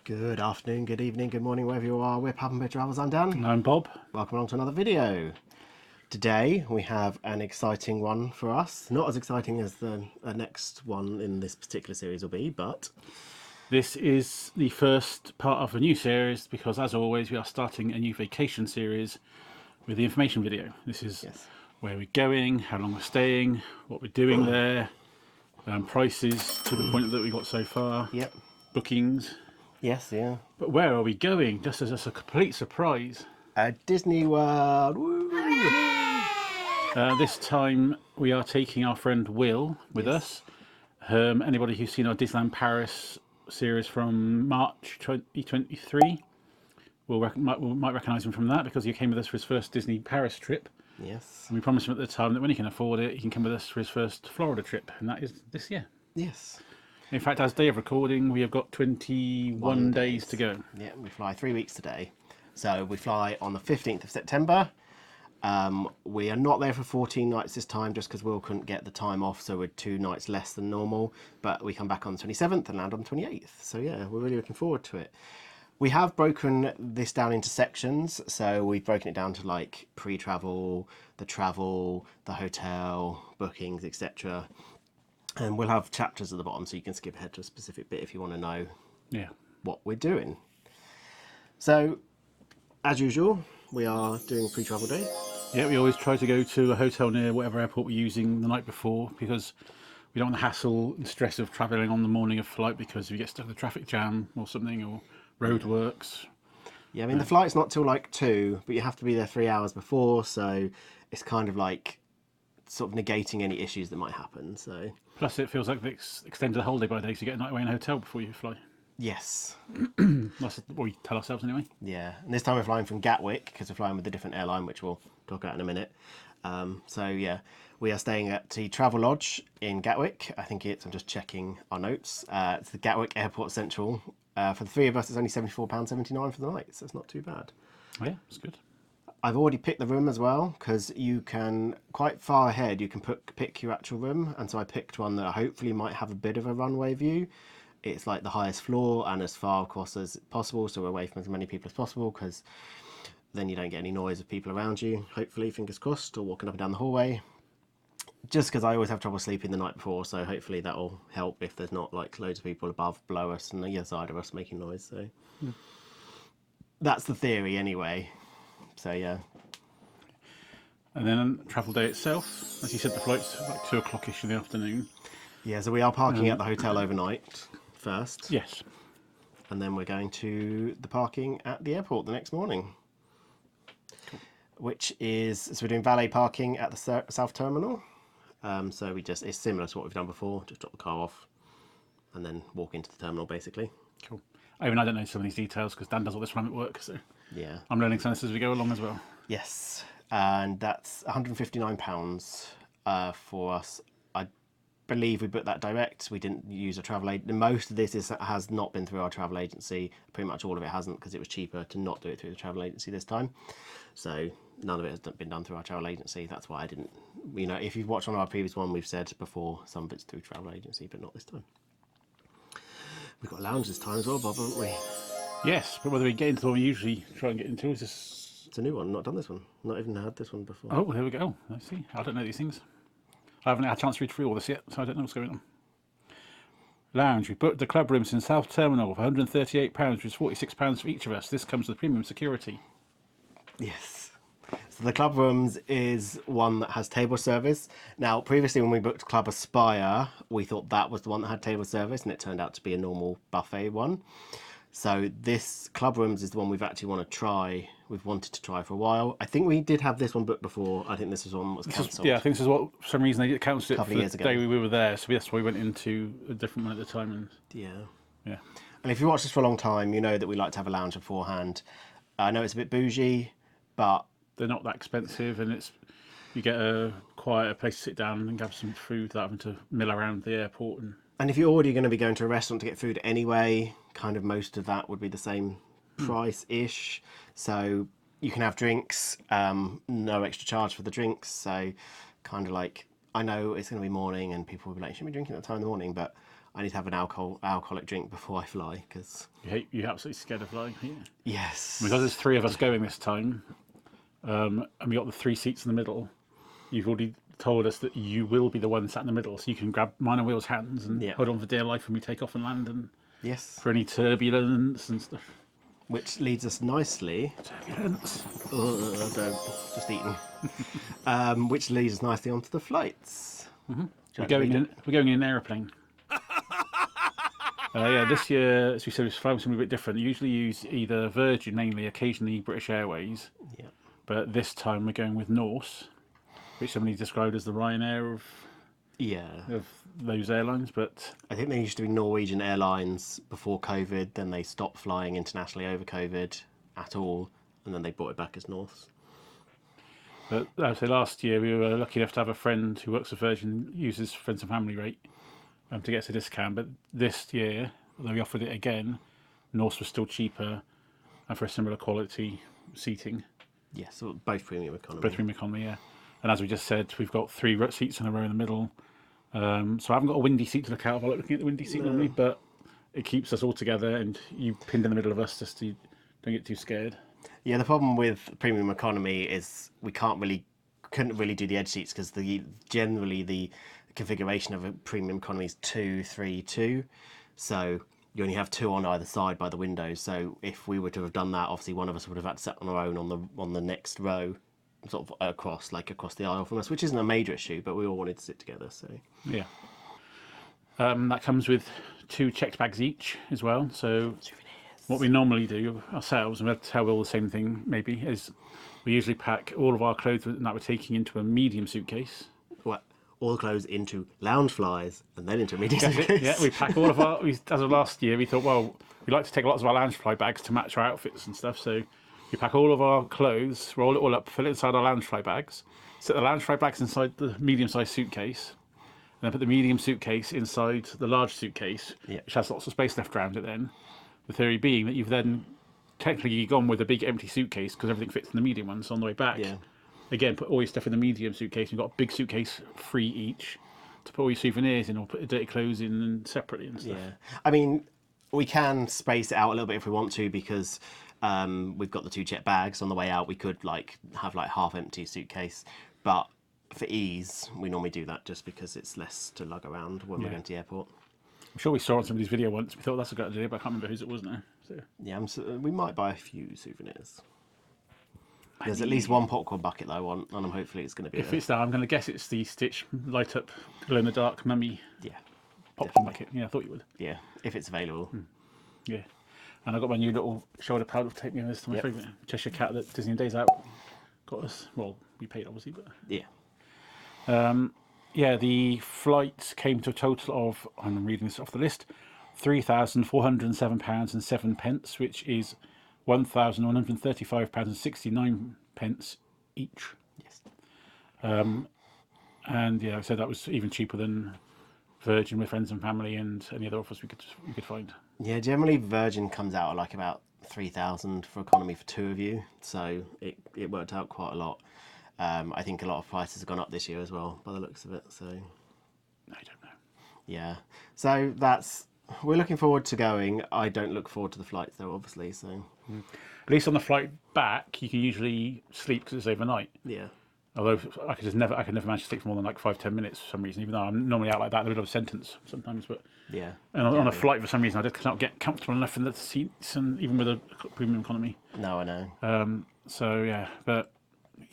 Good afternoon, good evening, good morning, wherever you are. We're Pub and Beer Travels. I'm Dan. And I'm Bob. Welcome along to another video. Today we have an exciting one for us. Not as exciting as the next one in this particular series will be, but This is the first part of a new series because, as always, we are starting a new vacation series with the information video. This is yes, where we're going, how long we're staying, what we're doing there, prices to the point that we got so far, yep, bookings. yes, yeah. But where are we going? Just as a complete surprise. Disney World. Woo! This time we are taking our friend Will with us. Anybody who's seen our Disneyland Paris series from March 2023 might recognise him from that because he came with us for his first Disney Paris trip. Yes, And we promised him at the time that when he can afford it, he can come with us for his first Florida trip, and that is this year. yes. In fact, as day of recording, we have got 21 days to go. Yeah, we fly 3 weeks today. So we fly on the 15th of September. We are not there for 14 nights this time just because Will couldn't get the time off, so we're 2 nights less than normal. But we come back on the 27th and land on the 28th. So yeah, we're really looking forward to it. We have broken this down into sections. So we've broken it down to like pre-travel, the hotel, bookings, etc. And we'll have chapters at the bottom so you can skip ahead to a specific bit if you want to know what we're doing. So, as usual, we are doing pre-travel day. Yeah, we always try to go to a hotel near whatever airport we're using the night before because we don't want the hassle and stress of travelling on the morning of flight because we get stuck in a traffic jam or something or roadworks. Yeah, I mean, the flight's not till like 2, but you have to be there 3 hours before, so it's kind of like sort of negating any issues that might happen. So Plus, it feels like they extended the holiday by a day, so you get a night away in a hotel before you fly. yes, That's what we tell ourselves anyway. yeah, and this time we're flying from Gatwick because we're flying with a different airline, which we'll talk about in a minute. So yeah, we are staying at the Travel Lodge in Gatwick. I think I'm just checking our notes. It's the Gatwick Airport Central. For the 3 of us, it's only £74.79 for the night, so it's not too bad. Oh, yeah, it's good. I've already picked the room as well because you can, quite far ahead, you can pick your actual room. And so I picked one that hopefully might have a bit of a runway view. It's like the highest floor and as far across as possible, so we're away from as many people as possible because then you don't get any noise of people around you, hopefully, fingers crossed, or walking up and down the hallway. Just because I always have trouble sleeping the night before, so hopefully that'll help if there's not like loads of people above, below us and the other side of us making noise. So that's the theory anyway. So yeah. And then travel day itself, as you said, the flight's like 2 o'clock-ish in the afternoon. Yeah, so we are parking at the hotel overnight first. Yes. And then we're going to the parking at the airport the next morning. Cool. Which is, so we're doing valet parking at the South Terminal. So it's similar to what we've done before, just drop the car off and then walk into the terminal basically. Cool. I don't know some of these details because Dan does all this from at work, so Yeah. I'm learning some of this as we go along as well. Yes, and that's £159 for us. I believe we booked that direct. We didn't use a travel agent. Most of this has not been through our travel agency. Pretty much all of it hasn't because it was cheaper to not do it through the travel agency this time. So none of it has been done through our travel agency. That's why I didn't. You know, if you've watched one of our previous one, we've said before some of it's through travel agency, but not this time. We've got a lounge this time as well, Bob, haven't we? Yes, but whether we get into the one we usually try and get into is this. It's a new one. Not done this one. Not even had this one before. Oh, here we go. I see. I don't know these things. I haven't had a chance to read through all this yet, so I don't know what's going on. Lounge. We booked the club rooms in South Terminal for £138, which is £46 for each of us. This comes with premium security. Yes. So the club rooms is one that has table service. Now, previously when we booked Club Aspire, we thought that was the one that had table service, and it turned out to be a normal buffet one. So this club rooms is the one we've actually wanted to try for a while. I think we did have this one booked before. I think this was one that was cancelled. Yeah, I think this is what, for some reason, they cancelled it Couple of for years the ago. day we were there, so that's why we went into a different one at the time. And Yeah. yeah. And if you watch this for a long time, you know that we like to have a lounge beforehand. I know it's a bit bougie, but They're not that expensive, and you get a quieter place to sit down and have some food without having to mill around the airport. And if you're already going to be going to a restaurant to get food anyway, kind of most of that would be the same price-ish. So you can have drinks, no extra charge for the drinks. So kind of like, I know it's going to be morning and people will be like, shouldn't be drinking at that time in the morning, but I need to have an alcoholic drink before I fly because You're absolutely scared of flying. Yeah. yes, Because there's 3 of us going this time, and we got the 3 seats in the middle. You've already told us that you will be the one sat in the middle, so you can grab mine and Will's hands and Yeah. hold on for dear life when we take off and land, and yes, for any turbulence and stuff. which leads us nicely. Turbulence. Don't just eating. Which leads us nicely onto the flights. We're going in an aeroplane. Yeah, this year, as we said, it's flying something a bit different. You usually use either Virgin, mainly, occasionally British Airways. Yeah. But this time we're going with Norse, which somebody described as the Ryanair of those airlines. But I think they used to be Norwegian Airlines before COVID. Then they stopped flying internationally over COVID at all, and then they brought it back as Norse. But I would say last year we were lucky enough to have a friend who works for Virgin uses friends and family rate to get us a discount. But this year, although we offered it again, Norse was still cheaper and for a similar quality seating. Yeah, so both premium economy. Both premium economy, yeah. And as we just said, we've got 3 seats in a row in the middle. So I haven't got a windy seat to look out of. I like looking at the windy seat normally, but it keeps us all together and you pinned in the middle of us just to don't get too scared. Yeah, the problem with premium economy is we couldn't really do the edge seats because generally the configuration of a premium economy is 2, 3, 2. So you only have 2 on either side by the windows. So if we were to have done that, obviously one of us would have had to sit on our own on the next row, sort of across the aisle from us, which isn't a major issue, but we all wanted to sit together. So Yeah. That comes with 2 checked bags each as well. So what we normally do ourselves, and we'll tell Will the same thing maybe, is we usually pack all of our clothes that we're taking into a medium suitcase. what? All the clothes into lounge flies and then into a medium suitcase. Yeah, we pack all of our. As of last year, we thought, well, we like to take lots of our lounge fly bags to match our outfits and stuff. So we pack all of our clothes, roll it all up, fill it inside our lounge fly bags, set the lounge fly bags inside the medium-sized suitcase, and then put the medium suitcase inside the large suitcase, which has lots of space left around it. Then, the theory being that you've then technically gone with a big empty suitcase because everything fits in the medium one. So on the way back. Yeah. Again, put all your stuff in the medium suitcase. You've got a big suitcase free each to put all your souvenirs in or put your dirty clothes in separately and stuff. Yeah. I mean, we can space it out a little bit if we want to because we've got the 2 checked bags. On the way out, we could have half empty suitcase. But for ease, we normally do that just because it's less to lug around when we're going to the airport. I'm sure we saw on somebody's video once. We thought that's a good idea, but I can't remember whose it was now. So. Yeah, we might buy a few souvenirs. There's at least one popcorn bucket that I want, and hopefully it's going to be. If it's that, I'm going to guess it's the Stitch light up glow in the dark mummy. Yeah. Popcorn bucket. Yeah, I thought you would. Yeah, if it's available. Yeah. And I got my new little shoulder pad with tape me on this to my favourite Cheshire Cat that Disney Days Out got us. Well, we paid obviously, but Yeah. yeah, the flights came to a total of, I'm reading this off the list, £3,407 and 7 pence, which is £1,135 and 69 pence each. Yes. And yeah, so that was even cheaper than Virgin with friends and family and any other offers we could find. Yeah, generally Virgin comes out at about 3,000 for economy for 2 of you, so it worked out quite a lot. I think a lot of prices have gone up this year as well, by the looks of it. So I don't know. Yeah, so we're looking forward to going. I don't look forward to the flights though, obviously. So At least on the flight back, you can usually sleep because it's overnight. yeah, Although I could never manage to sleep for more than 5-10 minutes for some reason, even though I'm normally out like that in the middle of a sentence sometimes. But yeah. and on a flight, for some reason, I just cannot get comfortable enough in the seats, and even with a premium economy. No, I know. So yeah, but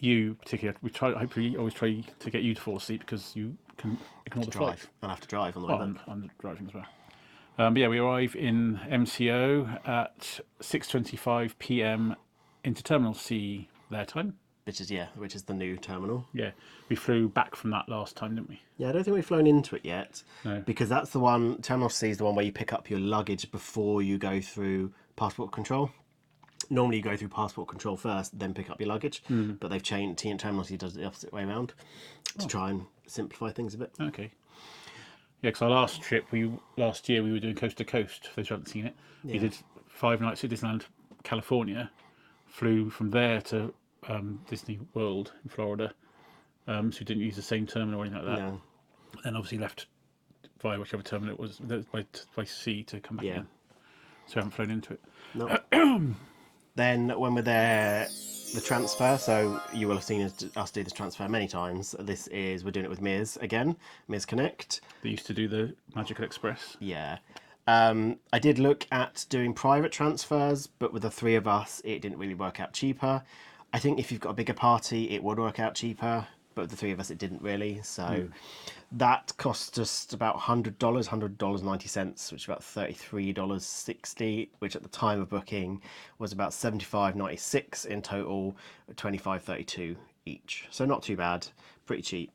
you particularly, hopefully always try to get you to fall asleep because you can ignore the flight. I'll have to drive on the way back. I'm driving as well. But yeah, we arrive in MCO at 6:25 p.m. into Terminal C their time. Which is the new terminal. Yeah, we flew back from that last time, didn't we? Yeah, I don't think we've flown into it yet. No. Because that's the one, Terminal C is the one where you pick up your luggage before you go through passport control. Normally you go through passport control first, then pick up your luggage. But they've changed, Terminal C does it the opposite way around to try and simplify things a bit. Okay. Yeah, because our last trip, last year we were doing coast to coast, for those who haven't seen it. Yeah. We did 5 nights at Disneyland, California, flew from there to Disney World in Florida, so we didn't use the same terminal or anything like that. No. And obviously left via whichever terminal it was by sea to come back Yeah. in. So we haven't flown into it. No. Then when we're there, the transfer. So you will have seen us do this transfer many times. We're doing it with Mears again. Mears Connect. They used to do the Magical Express. Yeah. I did look at doing private transfers, but with the three of us, it didn't really work out cheaper. I think if you've got a bigger party, it would work out cheaper, but with the three of us, it didn't really. So that cost us about $100.90, which is about $33.60, which at the time of booking was about $75.96 in total, $25.32 each. So not too bad, pretty cheap.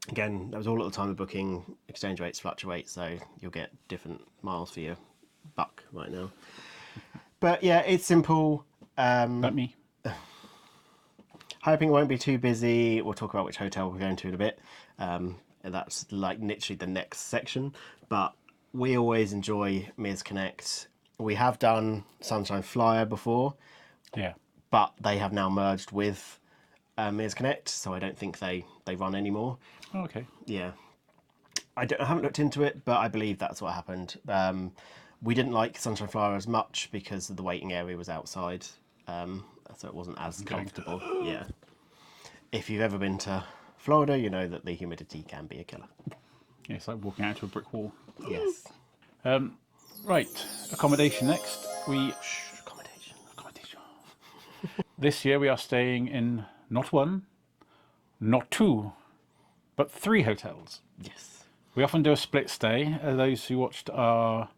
Again, that was all at the time of booking. Exchange rates fluctuate, so you'll get different miles for your buck right now. But yeah, it's simple. Like me. Hoping it won't be too busy. We'll talk about which hotel we're going to in a bit. That's like literally the next section. But we always enjoy Mears Connect. We have done Sunshine Flyer before, Yeah. but they have now merged with Mears Connect, so I don't think they run anymore. Oh, okay. Yeah. I haven't looked into it, but I believe that's what happened. We didn't like Sunshine Flyer as much because the waiting area was outside, so it wasn't as comfortable. Yeah. If you've ever been to Florida, you know that the humidity can be a killer. Yeah, it's like walking out to a brick wall. Yes. Right, accommodation next. Accommodation. This year we are staying in not one, not two, but 3 hotels. Yes. We often do a split stay. Those who watched our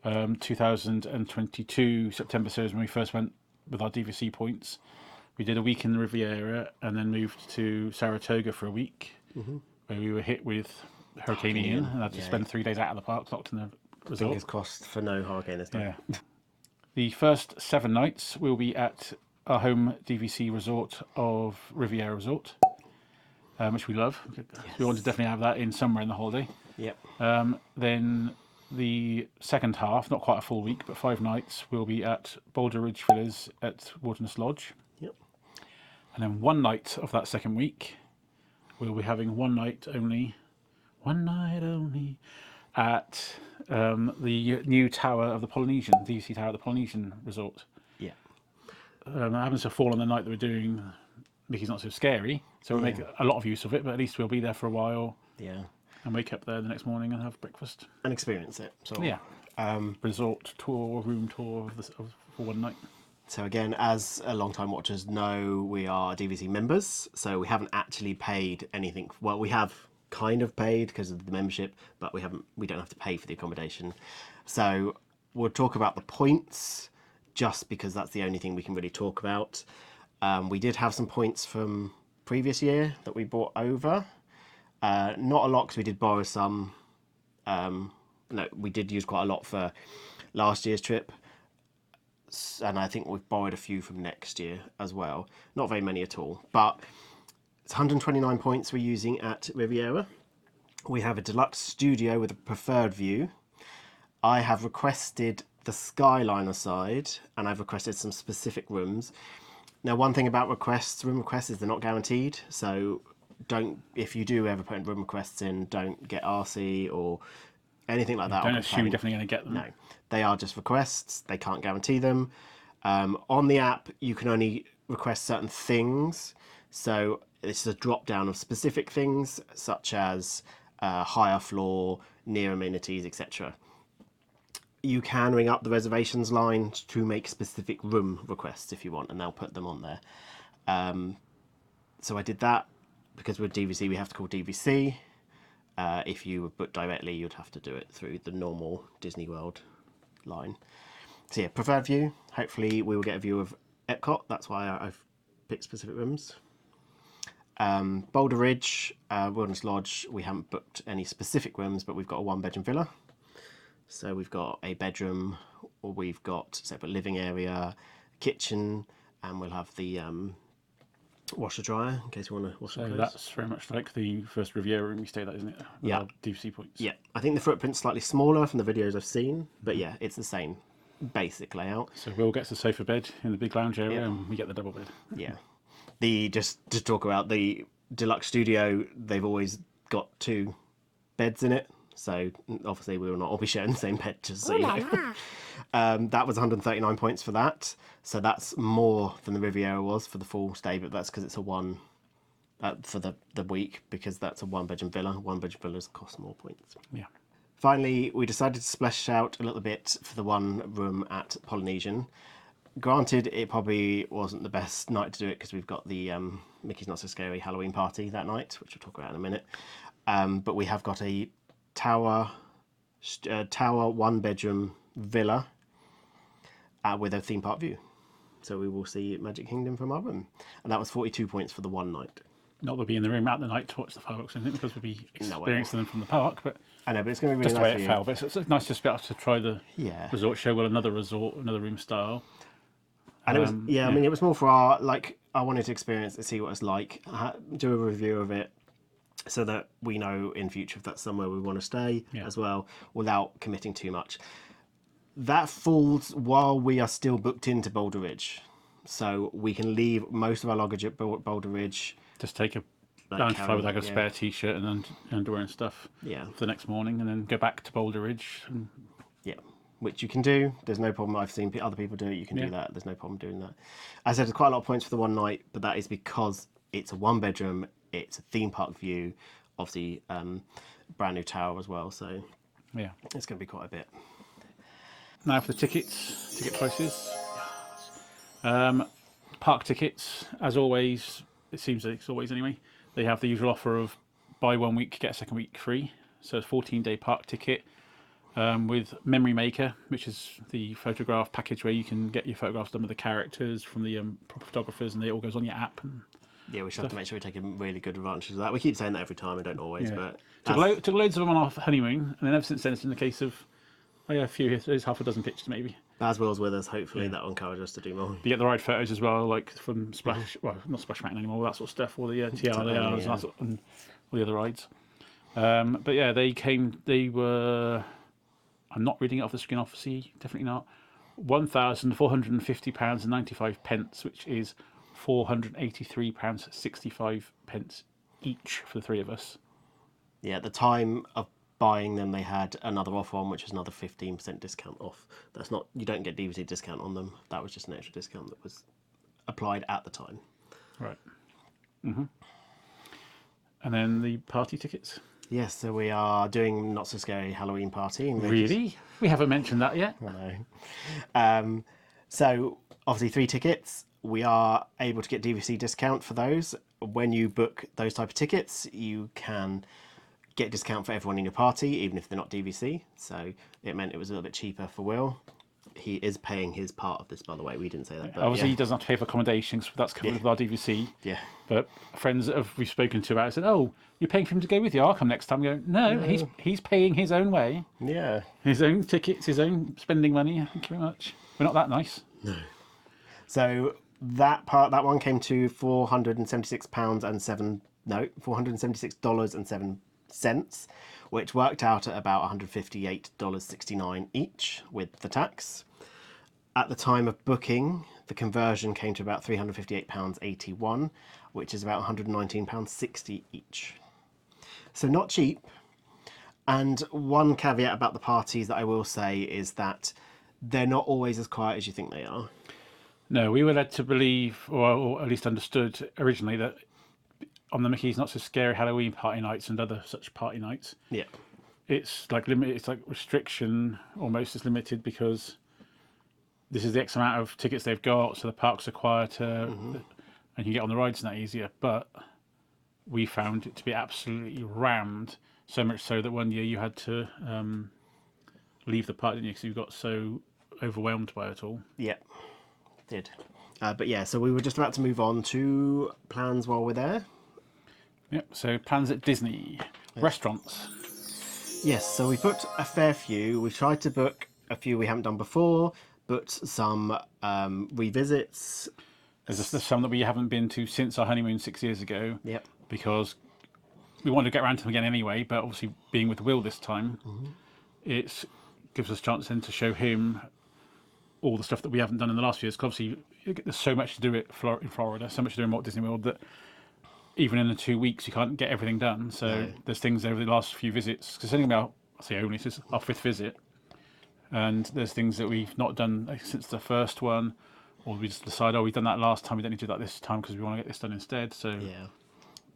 2022 September series when we first went with our DVC points, we did a week in the Riviera and then moved to Saratoga for a week, where we were hit with Hurricane Ian and had to spend 3 days out of the park, locked in the resort. Fingers crossed for no hurricane this time. Yeah. The first 7 nights will be at our home DVC resort of Riviera Resort, which we love. We want to definitely have that in somewhere in the holiday. Yep. Then the second half, not quite a full week, but 5 nights, will be at Boulder Ridge Villas at Wilderness Lodge. Yep. And then 1 night of that second week, we'll be having 1 night only at the new tower of the Polynesian, DVC Tower of the Polynesian Resort. Yeah. That happens to fall on the night that we're doing Mickey's Not So Scary, so we'll make a lot of use of it, but at least we'll be there for a while. Yeah. And wake up there the next morning and have breakfast. And experience it. So Yeah. Resort tour, room tour for 1 night. So again, as long-time watchers know, we are DVC members, so we haven't actually paid anything. Well, we have kind of paid because of the membership, but we don't have to pay for the accommodation. So we'll talk about the points just because that's the only thing we can really talk about. We did have some points from previous year that we brought over. Not a lot because we did borrow some. No, we did use quite a lot for last year's trip. And I think we've borrowed a few from next year as well. Not very many at all, but it's 129 points we're using at Riviera. We have a deluxe studio with a preferred view. I have requested the Skyliner side, and I've requested some specific rooms. Now, one thing about room requests is they're not guaranteed. So if you do ever put room requests in, don't get RC or anything like that. Don't assume you're definitely going to get them. No, they are just requests. They can't guarantee them. On the app, you can only request certain things. So it's a drop down of specific things, such as higher floor, near amenities, etc. You can ring up the reservations line to make specific room requests if you want, and they'll put them on there. So I did that because with DVC, we have to call DVC. If you book directly, you'd have to do it through the normal Disney World line. So yeah, preferred view. Hopefully we will get a view of Epcot. That's why I've picked specific rooms. Boulder Ridge, Wilderness Lodge, we haven't booked any specific rooms, but we've got a 1-bedroom villa. So we've got a bedroom, or we've got separate living area, kitchen, and we'll have the washer dryer in case you want to wash So clothes. that's very much like the first Riviera room we stayed at, isn't it? With Yeah. our DVC points. Yeah, I think the footprint's slightly smaller from the videos I've seen, but yeah, it's the same basic layout. So Will gets the sofa bed in the big lounge area, and we get the double bed. Yeah. Just to talk about the deluxe studio, they've always got 2 beds in it. So obviously we will not all be sharing the same bed, just so you know. That was 139 points for that. So that's more than the Riviera was for the full stay, but that's because it's a one for the week, because that's a one-bedroom villa. One-bedroom villas cost more points. Yeah. Finally, we decided to splash out a little bit for the one room at Polynesian. Granted, it probably wasn't the best night to do it because we've got the Mickey's Not So Scary Halloween party that night, which we'll talk about in a minute. But we have got a tower one-bedroom villa with a theme park view. So we will see Magic Kingdom from our room. And that was 42 points for the one night. Not that we'll be in the room at the night to watch the fireworks, I think, because we'll be experiencing them from the park. But I know, but it's going to be really just the nice way it for you. fell. But it's nice just to be able to try the resort show. Well, another resort, another room style. And it was, I mean, it was more for our, like, I wanted to experience it, see what it's like, do a review of it, so that we know in future if that's somewhere we want to stay as well, without committing too much. That falls while we are still booked into Boulder Ridge. So we can leave most of our luggage at Boulder Ridge. Just take a down to fly with like a spare t-shirt and underwear and stuff for the next morning, and then go back to Boulder Ridge. And... Yeah, which you can do. There's no problem. I've seen other people do it. You can do that. There's no problem doing that. As I said, there's quite a lot of points for the one night, but that is because it's a one bedroom. It's a theme park view, obviously brand new tower as well. So yeah, it's going to be quite a bit. Now for the ticket prices. Park tickets, as always, it seems like it's always anyway, they have the usual offer of buy 1 week, get a second week free. So it's a 14-day park ticket with Memory Maker, which is the photograph package where you can get your photographs done with the characters from the proper photographers, and it all goes on your app. And yeah, we should have to make sure we take really good advantage of that. We keep saying that every time, and don't always, but... Took loads of them on our honeymoon, and then ever since then it's been the case of, a few, there's half a dozen pictures maybe. As Will's with us, hopefully that will encourage us to do more. You get the right photos as well, like from Splash, well, not Splash Mountain anymore, that sort of stuff, or the TRLARs and all the other rides. But yeah, they were, I'm not reading it off the screen, obviously, definitely not, £1,450.95, which is £483.65 each for the three of us. Yeah, at the time of buying them, they had another offer on, which is another 15% discount off. That's not, you don't get DVD discount on them. That was just an extra discount that was applied at the time. Right. And then the party tickets. Yes, so we are doing Not So Scary Halloween party. Really? We haven't mentioned that yet. I know. So obviously 3 tickets. We are able to get DVC discount for those. When you book those type of tickets, you can get a discount for everyone in your party, even if they're not DVC. So it meant it was a little bit cheaper for Will. He is paying his part of this, by the way. We didn't say that. But obviously, he doesn't have to pay for accommodation, so that's covered with our DVC. Yeah. But friends that we've spoken to about it said, "Oh, you're paying for him to go with you. I'll come next time." We go, "No, he's paying his own way. Yeah. His own tickets, his own spending money. Thank you very much. We're not that nice." No. So that one came to $476.07, which worked out at about $158.69 each with the tax. At the time of booking, the conversion came to about £358.81, which is about £119.60 each. So not cheap. And one caveat about the parties that I will say is that they're not always as quiet as you think they are. No, we were led to believe, or at least understood originally, that on the Mickey's Not So Scary Halloween party nights and other such party nights, it's like restriction almost is limited, because this is the X amount of tickets they've got, so the parks are quieter, and you get on the rides and that easier. But we found it to be absolutely rammed, so much so that one year you had to leave the park, didn't you, because you got so overwhelmed by it all. Yeah, did. But yeah, so we were just about to move on to plans while we're there. Yep, so plans at Disney. Restaurants. Yes, so we booked a fair few. We've tried to book a few we haven't done before, booked some revisits. There's some that we haven't been to since our honeymoon 6 years ago. Yep. Because we wanted to get around to them again anyway, but obviously being with Will this time, it gives us a chance then to show him all the stuff that we haven't done in the last few years. Because obviously there's so much to do in Florida, so much to do in Walt Disney World, that even in the 2 weeks you can't get everything done. So there's things over the last few visits, because it's only about I say only, this is our 5th visit. And there's things that we've not done since the first one, or we just decide, oh, we've done that last time, we don't need to do that this time because we want to get this done instead. So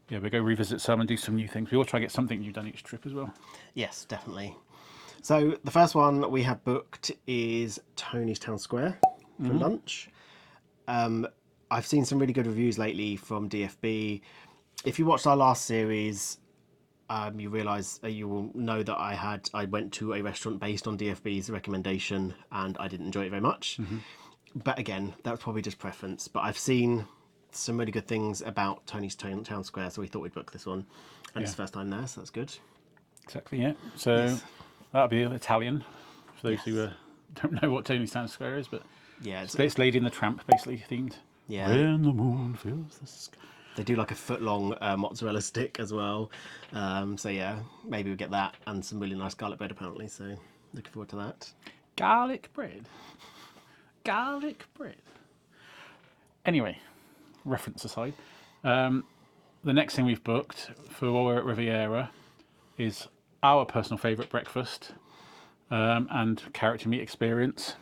yeah, we go revisit some and do some new things. We all try to get something new done each trip as well. Yes, definitely. So the first one we have booked is Tony's Town Square for lunch. I've seen some really good reviews lately from DFB. If you watched our last series, you realise you will know that I went to a restaurant based on DFB's recommendation and I didn't enjoy it very much. But again, that's probably just preference. But I've seen some really good things about Tony's Town Square, so we thought we'd book this one. And it's the first time there, so that's good. Exactly, yeah. So that'll be Italian, for those who don't know what Tony's Town Square is, but it's Lady and the Tramp, basically, themed. Yeah. When the moon fills the sky. They do like a foot-long mozzarella stick as well. So yeah, maybe we'll get that and some really nice garlic bread apparently. So looking forward to that. Garlic bread. Garlic bread. Anyway, reference aside, the next thing we've booked for while we're at Riviera is our personal favourite breakfast and character meat experience.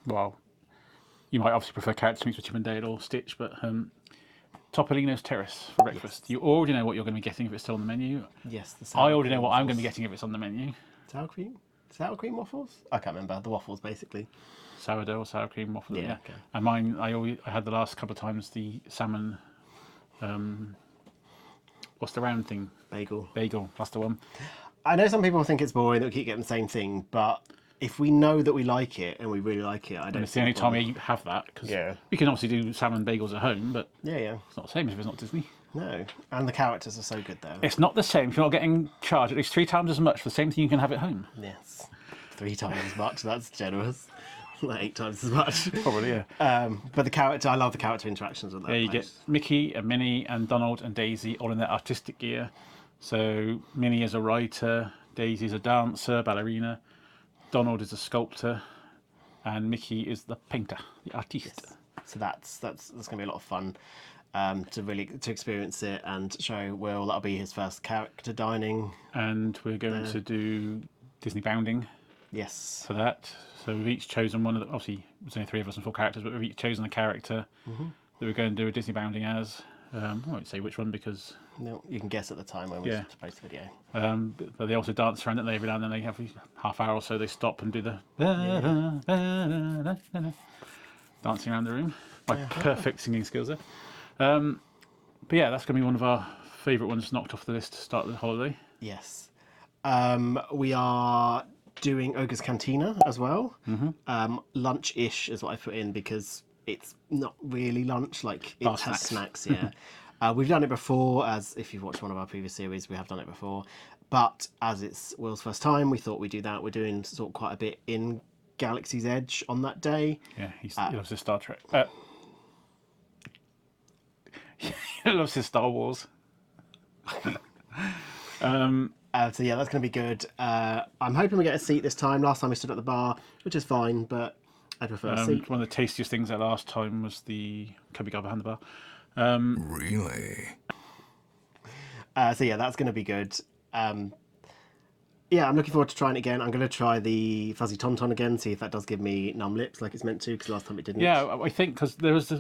Well, you might obviously prefer character meats with Chip and Dale or Stitch, but Topolino's Terrace for breakfast. You already know what you're going to be getting if it's still on the menu. Yes, the I already know what I'm going to be getting if it's on the menu. Sour cream waffles? I can't remember. The waffles, basically. Sourdough or sour cream waffles. Yeah. Okay. And mine, I had the last couple of times the salmon. What's the round thing? Bagel. That's the one. I know some people think it's boring that we keep getting the same thing, but if we know that we like it and we really like it, I don't. And it's the only time you have that because we can obviously do salmon bagels at home, but it's not the same if it's not Disney. No, and the characters are so good though. It's not the same if you're not getting charged at least 3 times as much for the same thing you can have at home. Yes, 3 times as much. That's generous. Like 8 times as much. Probably, yeah. But the character, I love the character interactions with that. Yeah, you get Mickey and Minnie and Donald and Daisy all in their artistic gear. So Minnie is a writer, Daisy is a dancer, ballerina, Donald is a sculptor, and Mickey is the painter, the artiste. Yes. So that's going to be a lot of fun to experience it and show Will. That'll be his first character dining. And we're going to do Disney bounding. Yes. For that. So we've each chosen one of the, obviously there's only 3 of us and 4 characters, but we've each chosen a character that we're going to do a Disney bounding as. I won't say which one because... No, you can guess at the time when we post the video. But they also dance around it every now and then. They have half hour or so, they stop and do the... dancing around the room. My perfect singing skills there. But yeah, that's going to be one of our favourite ones knocked off the list to start the holiday. Yes. We are doing Ogre's Cantina as well. Lunch-ish is what I put in because it's not really lunch, like it has snacks, we've done it before, as if you've watched one of our previous series, we have done it before. But as it's Will's first time, we thought we'd do that. We're doing sort of quite a bit in Galaxy's Edge on that day. Yeah, he loves his Star Trek. He loves his Star Wars. So yeah, that's going to be good. I'm hoping we get a seat this time. Last time we stood at the bar, which is fine, but I prefer a seat. One of the tastiest things that last time was the cubby guy behind the bar. Really? So yeah, that's going to be good. Yeah, I'm looking forward to trying it again. I'm going to try the Fuzzy Tauntaun again, see if that does give me numb lips like it's meant to, because last time it didn't. Yeah, I think because there was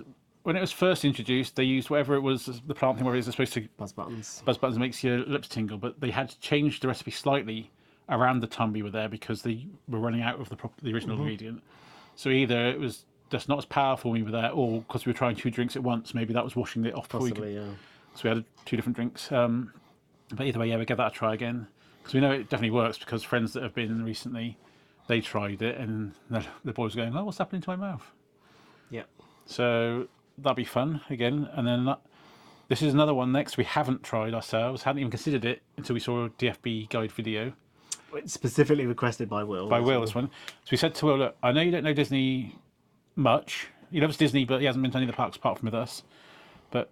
when it was first introduced, they used whatever it was, the plant thing, where it's supposed to Buzz buttons. Buzz buttons makes your lips tingle, but they had changed the recipe slightly around the time we were there because they were running out of the original ingredient. So either it was just not as powerful when we were there, or because we were trying 2 drinks at once, maybe that was washing it off. Possibly, yeah. So we had 2 different drinks. But either way, yeah, we give that a try again. Because we know it definitely works, because friends that have been recently, they tried it, and the boys were going, oh, what's happening to my mouth? Yeah. So that'll be fun again. And then this is another one next we haven't tried ourselves, hadn't even considered it until we saw a DFB guide video. It's specifically requested by Will. By Will, this one. So we said to Will, look, I know you don't know Disney much. He loves Disney, but he hasn't been to any of the parks apart from with us. But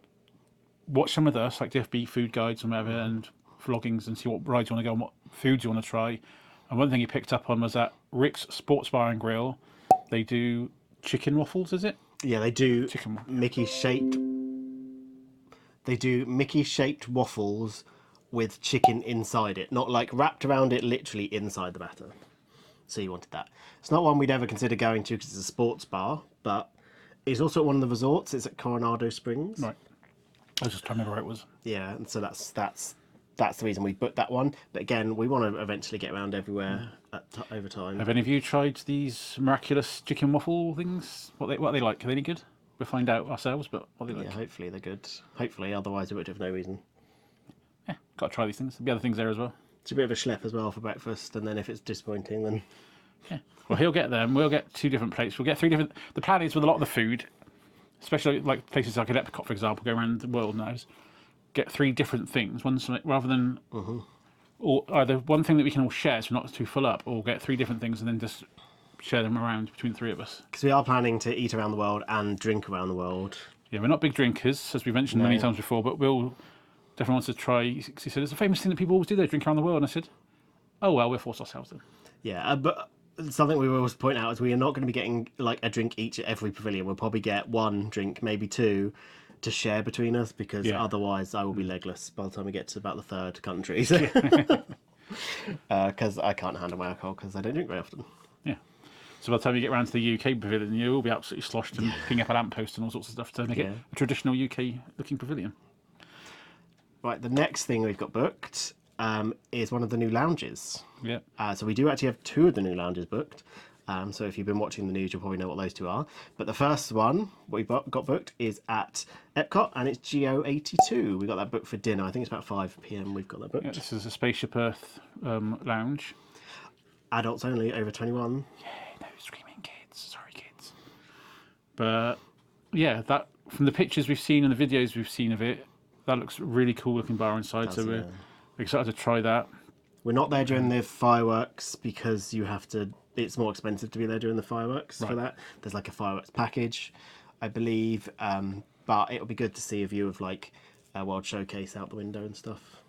watch some with us, like DFB food guides and whatever, and vloggings, and see what rides you want to go and what foods you want to try. And one thing he picked up on was that Rick's Sports Bar and Grill, they do chicken waffles, is it? Yeah, they do Chicken. Mickey-shaped... They do Mickey-shaped waffles with chicken inside it, not like wrapped around it, literally inside the batter. So you wanted that. It's not one we'd ever consider going to because it's a sports bar, but it's also at one of the resorts. It's at Coronado Springs. Right. I was just trying to remember where it was. Yeah, and so that's the reason we booked that one. But again, we want to eventually get around everywhere over time. Have any of you tried these miraculous chicken waffle things? What are they like? Are they any good? We'll find out ourselves, but what are they like? Yeah, hopefully they're good. Hopefully, otherwise we would have no reason. Yeah, got to try these things. There'll be other things there as well. It's a bit of a schlep as well for breakfast, and then if it's disappointing, then... Yeah. Well, he'll get them. We'll get 2 different plates. We'll get 3 different... The plan is with a lot of the food, especially like places like at Epcot, for example, go around the world now, get 3 different things. One rather than... Or either one thing that we can all share so we're not too full up, or get 3 different things and then just share them around between the 3 of us. Because we are planning to eat around the world and drink around the world. Yeah, we're not big drinkers, as we've mentioned many times before, but we'll definitely want to try. He said, it's a famous thing that people always do, they drink around the world. And I said, oh, well, we'll force ourselves then. Yeah, but something we always point out is we are not going to be getting like a drink each at every pavilion. We'll probably get 1 drink, maybe 2, to share between us, because otherwise I will be legless by the time we get to about the 3rd country. Because I can't handle my alcohol because I don't drink very often. Yeah. So by the time you get around to the UK pavilion, you'll be absolutely sloshed and picking up a lamppost and all sorts of stuff to make it a traditional UK-looking pavilion. Right, the next thing we've got booked is one of the new lounges. Yeah. So we do actually have 2 of the new lounges booked. So if you've been watching the news, you'll probably know what those 2 are. But the first one we got booked is at Epcot, and it's GO82. We got that booked for dinner. I think it's about 5 p.m. We've got that booked. Yeah, this is a Spaceship Earth lounge. Adults only, over 21. Yeah, no screaming kids. Sorry, kids. But yeah, that from the pictures we've seen and the videos we've seen of it, that looks really cool looking bar inside. So we're excited to try that. We're not there during the fireworks because you have to. It's more expensive to be there during the fireworks for that. There's like a fireworks package, I believe. But it'll be good to see a view of like a World Showcase out the window and stuff.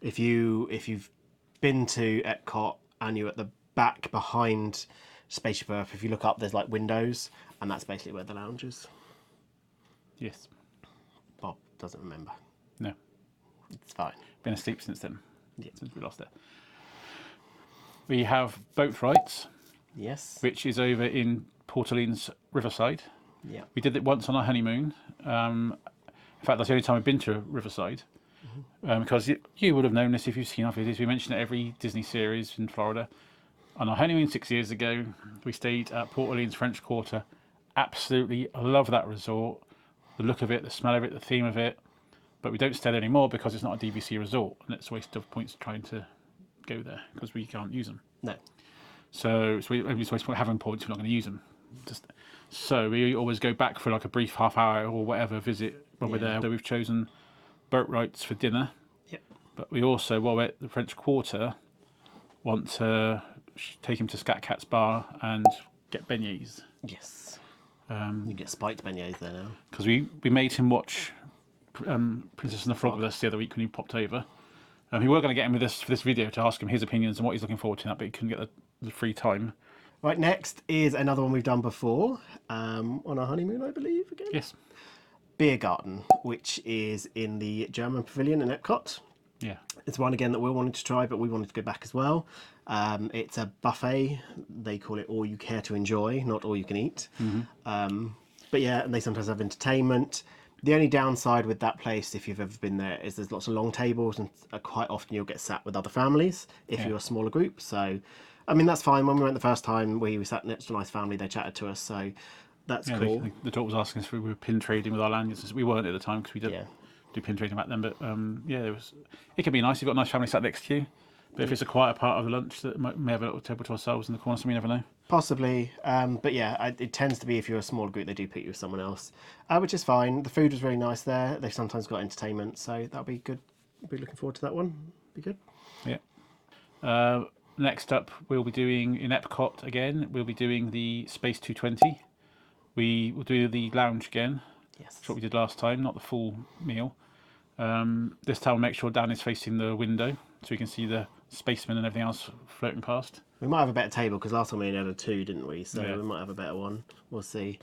If you've been to Epcot and you're at the back behind Spaceship Earth, if you look up, there's like windows, and that's basically where the lounge is. Yes. Bob doesn't remember. No. It's fine. Been asleep since then. Yeah. Since we lost it. We have boat rides, Yes. which is over in Port Orleans Riverside. Yeah. We did it once on our honeymoon. In fact, that's the only time I've been to Riverside. Because you would have known this if you've seen our videos. We mention it every Disney series in Florida. On our honeymoon 6 years ago, we stayed at Port Orleans French Quarter. Absolutely love that resort. The look of it, the smell of it, the theme of it. But we don't stay there anymore because it's not a DVC resort. And it's a waste of points trying to go there because we can't use them. No. So it's a waste of having points if we're not going to use them. So we always go back for like a brief half hour or whatever visit when we're there. So we've chosen boat rides for dinner. Yep. But we also, while we're at the French Quarter, want to take him to Scat Cat's bar and get beignets. Yes. You get spiked beignets there now. Because we made him watch Princess and the Frog with us the other week when he popped over. We were going to get him with us for this video to ask him his opinions and what he's looking forward to that, but he couldn't get the free time. Right, next is another one we've done before on our honeymoon, I believe, again. Yes. Beer Garden, which is in the German Pavilion in Epcot. Yeah. It's one again that we wanted to try, but we wanted to go back as well. It's a buffet. They call it all you care to enjoy, not all you can eat. But yeah, and they sometimes have entertainment. The only downside with that place, if you've ever been there, is there's lots of long tables, and quite often you'll get sat with other families if you're a smaller group. So, I mean, that's fine. When we went the first time, we sat next to a nice family. They chatted to us, so that's cool. The talk was asking us if we were pin trading with our lanyards. We weren't at the time because we didn't do pin trading back then. But it can be nice. You've got a nice family sat next to you. But if it's a quieter part of the lunch, that may have a little table to ourselves in the corner, so we never know. Possibly, but yeah, it tends to be if you're a small group, they do put you with someone else, which is fine. The food was really nice there. They've sometimes got entertainment, so that'll be good. I'll be looking forward to that one. Be good. Yeah. Next up, we'll be doing in Epcot again. We'll be doing the Space 220. We will do the lounge again. Yes. That's what we did last time, not the full meal. This time we'll make sure Dan is facing the window so we can see the spacemen and everything else floating past. We might have a better table because last time we only had a 2, didn't we? So we might have a better one. We'll see.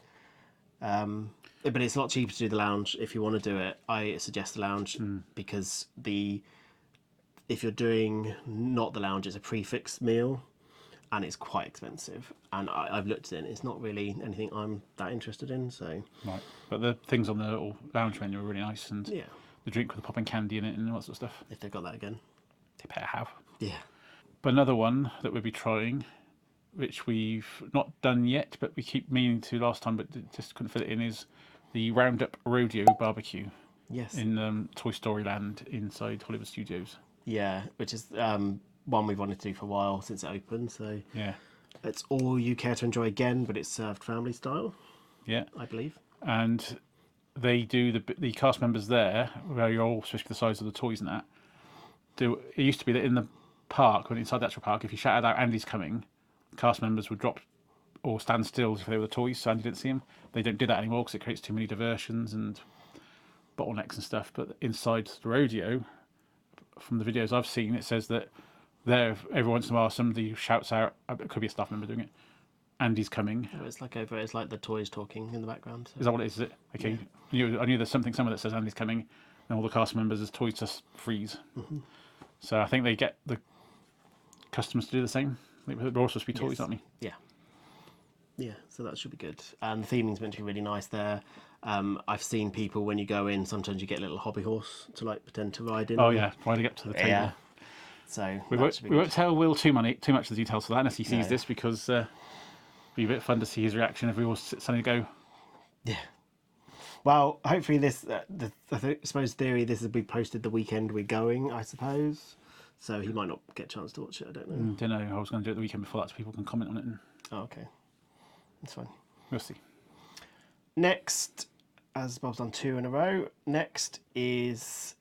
But it's a lot cheaper to do the lounge. If you want to do it, I suggest the lounge because if you're doing not the lounge, it's a prefix meal and it's quite expensive. And I've looked at it and it's not really anything I'm that interested in. So Right. But the things on the little lounge menu are really nice, and yeah, the drink with the popping candy in it and all that sort of stuff. if they've got that again. They better have. Yeah. But another one that we'll be trying, which we've not done yet, but we keep meaning to last time, but just couldn't fit it in, is the Roundup Rodeo Barbecue Yes. in Toy Story Land inside Hollywood Studios. Yeah, which is one we've wanted to do for a while since it opened. So Yeah. it's all you care to enjoy again, but it's served family style, Yeah. I believe. And they do the cast members there, where you're all supposed to be the size of the toys and that. It used to be that in the park, when inside the actual park, if you shouted out Andy's coming, cast members would drop or stand still if they were the toys, so Andy didn't see them. They don't do that anymore because it creates too many diversions and bottlenecks and stuff. But inside the rodeo, from the videos I've seen, it says that there every once in a while somebody shouts out. It could be a staff member doing it. Andy's coming. It's like it's like the toys talking in the background. So. Is that what it is? Is it okay? Yeah. I knew there's something somewhere that says Andy's coming, and all the cast members as toys just freeze. Mm-hmm. So I think they get the customers to do the same. They're all supposed to be toys, aren't they? Yeah. Yeah, so that should be good. And the theming's meant to be really nice there. I've seen people when you go in, sometimes you get a little hobby horse to like pretend to ride in. Oh yeah, riding up to the table. Yeah. So we won't tell Will too much of the details for that unless he sees this, because it'd be a bit fun to see his reaction if we all suddenly go. Yeah. Well, hopefully this, I suppose theory, this will be posted the weekend we're going, I suppose. So he might not get a chance to watch it, I don't know. Don't know. I was going to do it the weekend before that so people can comment on it. And Oh, okay. That's fine. we'll see. Next, as Bob's done 2 in a row, next is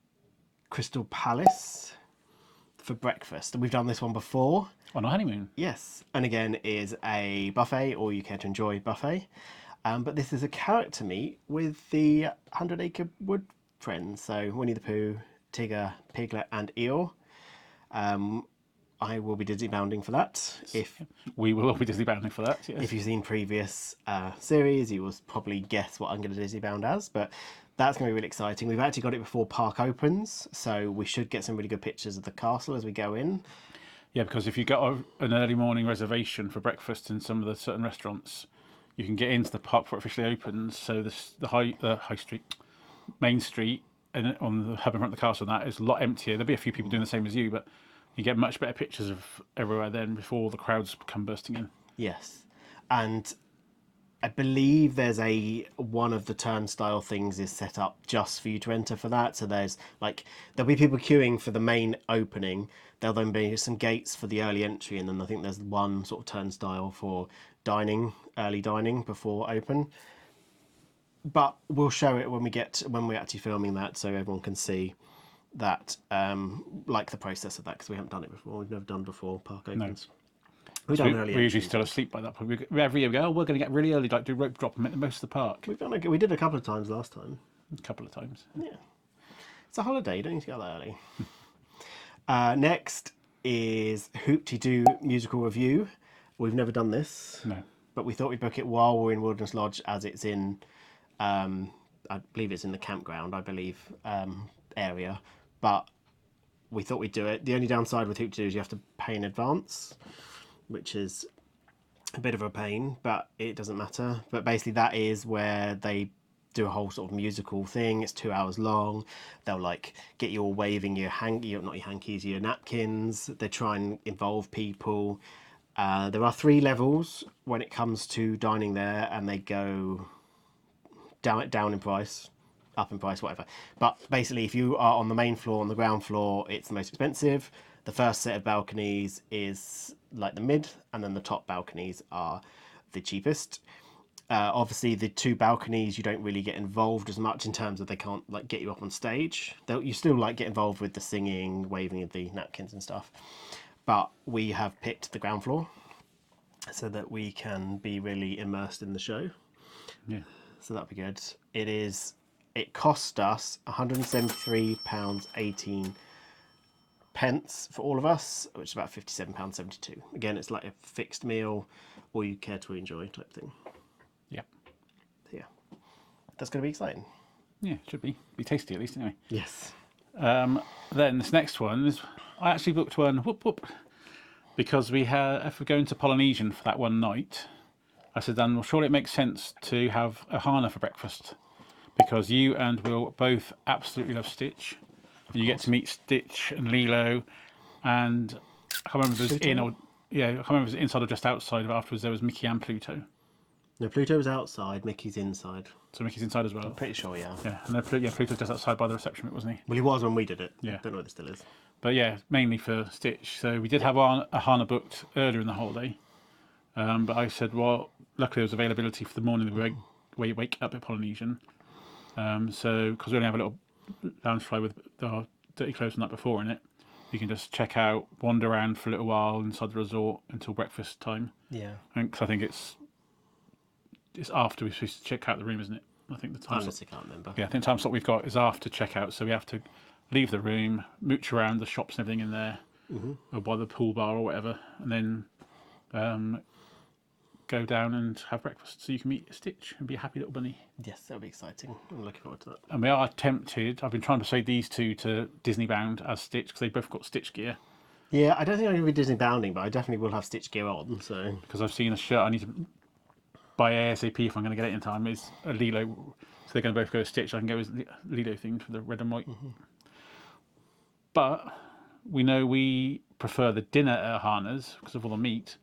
Crystal Palace for breakfast. And we've done this one before. On our honeymoon. Yes. And again, is a buffet, or you care to enjoy buffet. But this is a character meet with the 100 Acre Wood friends. So Winnie the Pooh, Tigger, Piglet and Eeyore. I will be Disney bounding for that. We will all be Disney bounding for that. Yes. If you've seen previous series, you will probably guess what I'm going to Disney bound as. But that's going to be really exciting. We've actually got it before park opens, so we should get some really good pictures of the castle as we go in. Yeah, because if you get an early morning reservation for breakfast in some of the certain restaurants, you can get into the park before it officially opens. So the high street, Main Street, and on the hub in front of the castle, and that is a lot emptier. There'll be a few people doing the same as you, but you get much better pictures of everywhere then before the crowds come bursting in. Yes, and I believe there's one of the turnstile things is set up just for you to enter for that. So there'll be people queuing for the main opening. There'll then be some gates for the early entry, and then I think there's one sort of turnstile for early dining before open. But we'll show it when we're actually filming that, so everyone can see that, like the process of that, because we haven't done it before. We've never done before park opens. No. We're usually still asleep by that point. Every year we go, we're going to get really early, like do rope drop and make the most of the park. We did a couple of times last time. A couple of times. Yeah. It's a holiday, you don't need to go that early. Next is Hoopty Doo musical review. We've never done this. No. But we thought we'd book it while we're in Wilderness Lodge, as it's in, I believe it's in the campground, area. But we thought we'd do it. The only downside with Hoopty Doo is you have to pay in advance, which is a bit of a pain, but it doesn't matter. But basically that is where they do a whole sort of musical thing. It's 2 hours long. They'll get you all waving your hankies, your napkins. They try and involve people. There are 3 levels when it comes to dining there, and they go down in price, up in price, whatever. But basically, if you are on the main floor, on the ground floor, it's the most expensive. The first set of balconies is like the mid, and then the top balconies are the cheapest. Obviously, the 2 balconies, you don't really get involved as much in terms of they can't get you up on stage. You still get involved with the singing, waving of the napkins and stuff. But we have picked the ground floor so that we can be really immersed in the show. Yeah. So that'll be good. It cost us £173.18 for all of us, which is about £57.72. Again, it's like a fixed meal, or you care to enjoy type thing. Yeah. So yeah, that's going to be exciting. Yeah, it should be tasty at least anyway. Yes. Then this next one is I actually booked one because if we're going to Polynesian for that one night, I said then well surely it makes sense to have a Hana for breakfast because you and Will both absolutely love Stitch. And you get to meet Stitch and Lilo, and I can't remember if it was in or I can't remember if it was inside or just outside. But afterwards there was Mickey and Pluto. No, Pluto's outside, Mickey's inside. So Mickey's inside as well. Pretty sure, yeah. Yeah, and then Pluto's just outside by the reception bit, wasn't he? Well, he was when we did it. Yeah. Don't know whether it still is. But yeah, mainly for Stitch. So we did have a Hana booked earlier in the holiday. But I said, well, luckily there was availability for the morning where you wake up at Polynesian. So, because we only have a little lounge fly with our dirty clothes the night before in it, you can just check out, wander around for a little while inside the resort until breakfast time. Yeah. Because I think it's after we're supposed to check out the room, isn't it? I think the time. I honestly can't remember. Yeah, I think the time slot we've got is after checkout, so we have to leave the room, mooch around the shops and everything in there, or by the pool bar or whatever, and then go down and have breakfast so you can meet Stitch and be a happy little bunny. Yes, that'll be exciting. I'm looking forward to that. And we are tempted. I've been trying to persuade these two to Disney bound as Stitch because they both got Stitch gear. Yeah, I don't think I'm going to be Disney bounding, but I definitely will have Stitch gear on. So Because I've seen a shirt I need to buy ASAP if I'm going to get it in time. Is a Lilo, so they're going to both go Stitch. I can go as Lilo themed for the red and white. But we know we prefer the dinner at Hana's because of all the meat.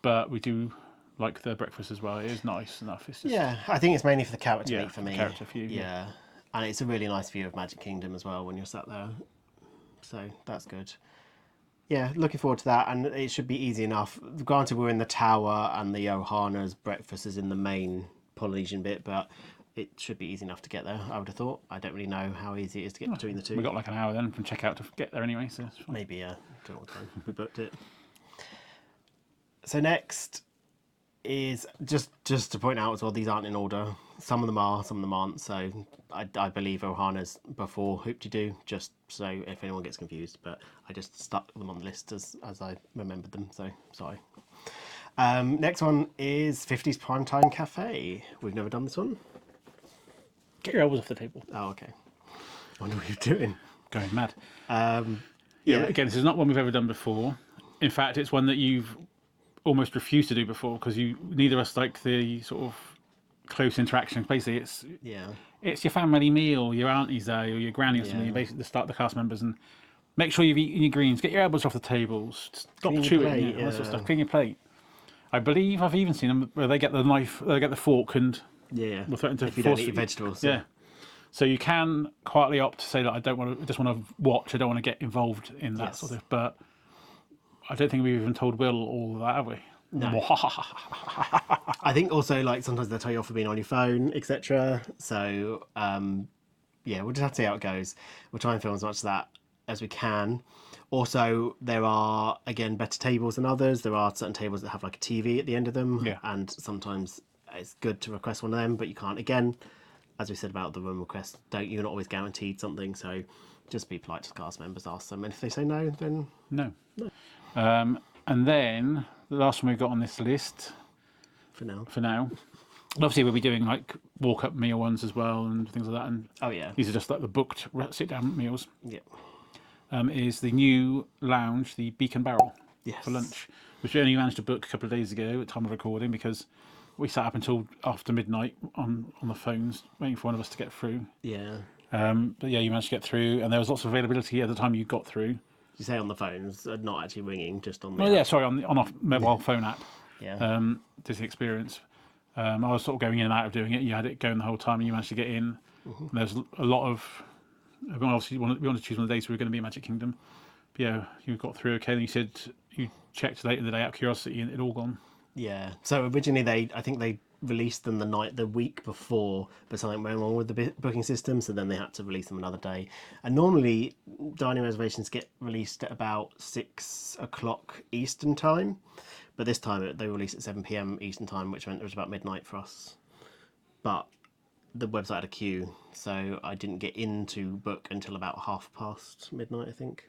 But we do like the breakfast as well. It is nice enough. It's just, yeah, I think it's mainly for the character meat for the me. character view. Yeah, and it's a really nice view of Magic Kingdom as well when you're sat there. So that's good. Yeah, looking forward to that, and it should be easy enough. Granted, we're in the tower, and the Ohana's breakfast is in the main Polynesian bit, but it should be easy enough to get there, I would have thought. I don't really know how easy it is to get between the two. We got like an hour then from checkout to get there anyway, so it's fine. Maybe, yeah. Don't know what time we booked it. So next is just to point out as well, these aren't in order. Some of them are, some of them aren't. So I believe Ohana's before Hoop-de-Doo, just so if anyone gets confused. But I just stuck them on the list as I remembered them. So sorry. Next one is 50s Primetime Cafe. We've never done this one. Get your elbows off the table. Oh, okay. I wonder what you're doing. Going mad. Yeah. Again, this is not one we've ever done before. In fact, it's one that you've almost refused to do before because neither of us like the sort of close interaction. Basically, it's your family meal, your auntie's day or your granny or something. You basically start the cast members and make sure you've eaten your greens. Get your elbows off the tables. Stop Clean your chewing. plate, All that sort of stuff. Clean your plate. I believe I've even seen them where they get the knife, they get the fork, and We'll threaten to if you don't force eat feed. vegetables. Yeah. So you can quietly opt to say that I just want to watch. I don't want to get involved in that sort of. But I don't think we've even told Will all of that, have we? No. I think also like sometimes they'll tell you off for being on your phone, etc. So we'll just have to see how it goes. We'll try and film as much of that as we can. Also, there are again better tables than others. There are certain tables that have like a TV at the end of them, and sometimes it's good to request one of them, but you can't. Again, as we said about the room request, you're not always guaranteed something. So just be polite to the cast members, ask them, and if they say no, then no. And then the last one we've got on this list for now. And obviously we'll be doing like walk-up meal ones as well and things like that. And these are just like the booked sit-down meals. Yeah. Is the new lounge, the Beacon Barrel, Yes. for lunch, which we only managed to book a couple of days ago at time of recording because we sat up until after midnight on the phones waiting for one of us to get through. Yeah. But yeah, you managed to get through, and there was lots of availability at the time you got through. You say on the phones, not actually ringing, just on the. Oh yeah, sorry, on our mobile phone app. Yeah. Disney Experience. I was sort of going in and out of doing it. You had it going the whole time, and you managed to get in. And there's a lot of. Obviously, we wanted to choose one of the days we were going to be in Magic Kingdom. But yeah, you got through okay. And you said you checked later in the day out of curiosity, and it'd all gone. Yeah. So originally I think they released them the week before, but something went wrong with the booking system, so then they had to release them another day. And normally dining reservations get released at about 6 o'clock Eastern time, but this time they released at 7 p.m. Eastern time, which meant it was about midnight for us. But the website had a queue, so I didn't get in to book until about midnight, I think.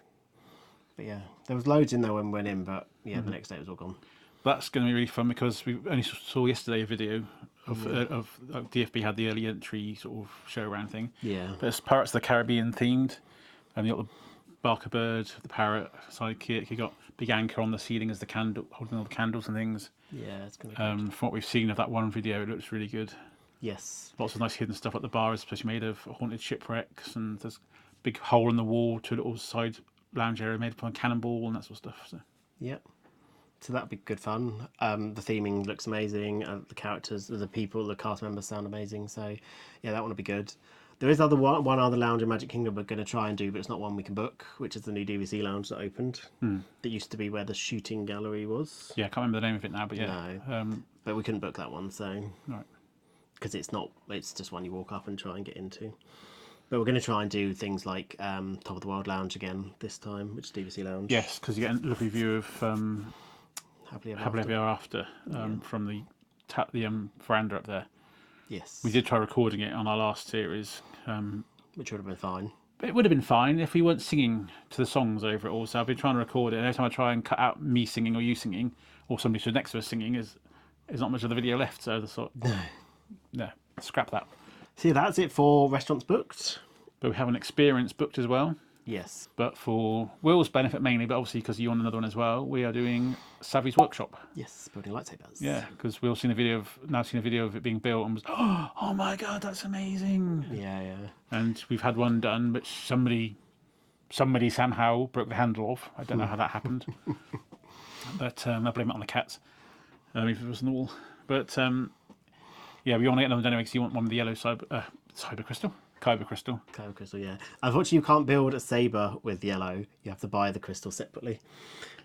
But yeah, there was loads in there when we went in, but yeah, the next day it was all gone. that's going to be really fun because we only saw yesterday a video of DFB had the early entry sort of show around thing. Yeah. But it's Pirates of the Caribbean themed, and you got the Barker bird, the parrot sidekick. You got Big Anchor on the ceiling as the candle, holding all the candles and things. Yeah, it's going to be good. From what we've seen of that one video, it looks really good. Yes. Lots of nice hidden stuff at the bar, especially made of haunted shipwrecks, and there's a big hole in the wall to a little side lounge area made from a cannonball and that sort of stuff. So. Yep. So that'd be good fun. The theming looks amazing. The characters, the people, the cast members sound amazing. So, yeah, that one would be good. There is one other lounge in Magic Kingdom we're going to try and do, but it's not one we can book, which is the new DVC lounge that opened. That used to be where the shooting gallery was. Yeah, I can't remember the name of it now, but yeah. No. But we couldn't book that one, so Right. because it's just one you walk up and try and get into. But we're going to try and do things like Top of the World Lounge again this time, which is DVC lounge. Yes, because you get a lovely view of Happily Ever Happily After. Ever After from the veranda up there. Yes. We did try recording it on our last series. Which would have been fine. It would have been fine if we weren't singing to the songs over it all. So I've been trying to record it, and every time I try and cut out me singing or you singing, or somebody stood next to us singing, is not much of the video left. So I thought, no, scrap that. See, that's it for restaurants booked. But we have an experience booked as well. Yes. But for Will's benefit mainly, but obviously because you want another one as well, we are doing Savvy's Workshop. Yes, building lightsabers. Yeah, because Will's seen a video of it being built and was, oh my god, that's amazing. Yeah. And we've had one done, but somebody somehow broke the handle off. I don't know how that happened. But I blame it on the cats. If it wasn't all. But yeah, we want to get another done anyway because you want one with the yellow Kyber crystal. Kyber crystal, yeah. Unfortunately, you can't build a saber with yellow. You have to buy the crystal separately.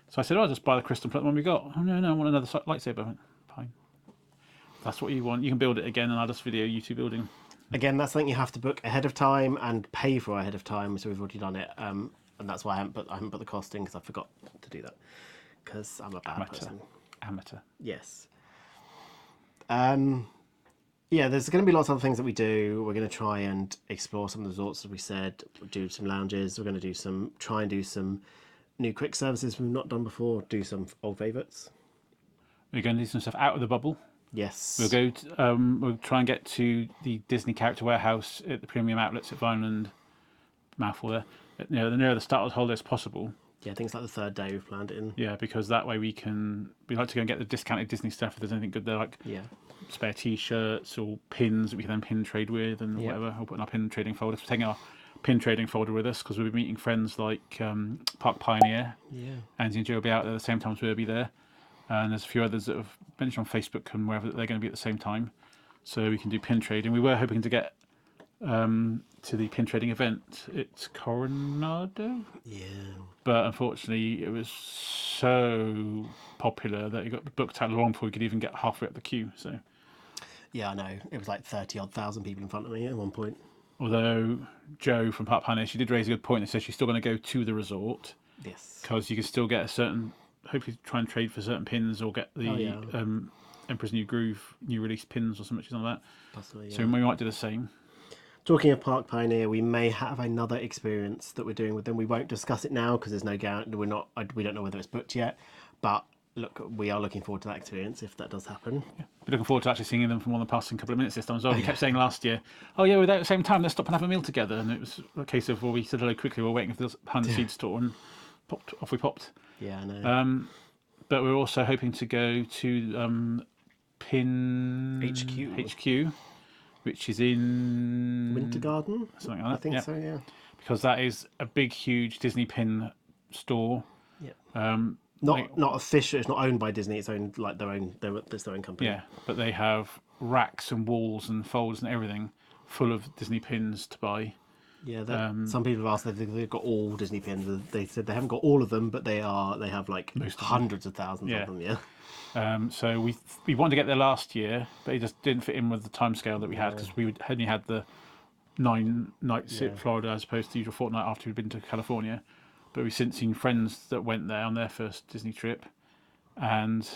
So I said, I'll just buy the crystal and put the one we got. Oh, no, I want another lightsaber. I went, fine. If that's what you want. You can build it again and I'll just video you two building. Again, that's something you have to book ahead of time and pay for ahead of time. So we've already done it. And that's why I haven't put the cost in because I forgot to do that. Because I'm a bad person. Amateur. Yes. Yeah, there's going to be lots of other things that we do. We're going to try and explore some of the resorts, as we said. Do some lounges. We're going to try and do some new quick services we've not done before. Do some old favourites. We're going to do some stuff out of the bubble. Yes. We'll try and get to the Disney Character Warehouse at the premium outlets at Vineland. Mouthful there. The nearer the start of the holiday as possible. Yeah, I think it's like the third day we've planned it in. Yeah, because that way we like to go and get the discounted Disney stuff if there's anything good there, like spare T-shirts or pins that we can then pin trade with and whatever. I'll put in our pin trading folder. We're taking our pin trading folder with us because we'll be meeting friends like Park Pioneer. Yeah. Andy and Joe will be out there at the same time, so we'll be there. And there's a few others that have mentioned on Facebook and wherever that they're going to be at the same time. So we can do pin trading. We were hoping to get to the pin trading event at Coronado. Yeah. But unfortunately, it was so popular that it got booked out long before we could even get halfway up the queue. So, yeah, I know. It was like 30,000 people in front of me at one point. Although Joe from Park Pioneer, she did raise a good point and said she's still going to go to the resort. Yes. Because you can still get hopefully try and trade for certain pins or get the Emperor's New Groove new release pins or something like that. Possibly, yeah. So we might do the same. Talking of Park Pioneer, we may have another experience that we're doing with them. We won't discuss it now because there's no guarantee. We don't know whether it's booked yet. But look, we are looking forward to that experience if that does happen. Yeah. We're looking forward to actually seeing them from the passing couple of minutes this time as well. We kept saying last year, oh yeah, we're there at the same time, let's stop and have a meal together. And it was a case of, well, we said hello quickly, we're waiting for the behind the scenes tour and off we popped. Yeah, I know. But we're also hoping to go to Pin HQ, which is in Winter Garden? something like that. I think so, yeah. Because that is a big, huge Disney pin store. Yeah. Not official. It's not owned by Disney. It's owned like it's their own company. Yeah, but they have racks and walls and folders and everything full of Disney pins to buy. Yeah, some people have asked if they've got all Disney pins. They said they haven't got all of them, but they have like hundreds of thousands of them. Yeah. So we wanted to get there last year, but it just didn't fit in with the timescale that we had because we only had the 9 nights in Florida as opposed to the usual fortnight after we'd been to California. But we've since seen friends that went there on their first Disney trip, and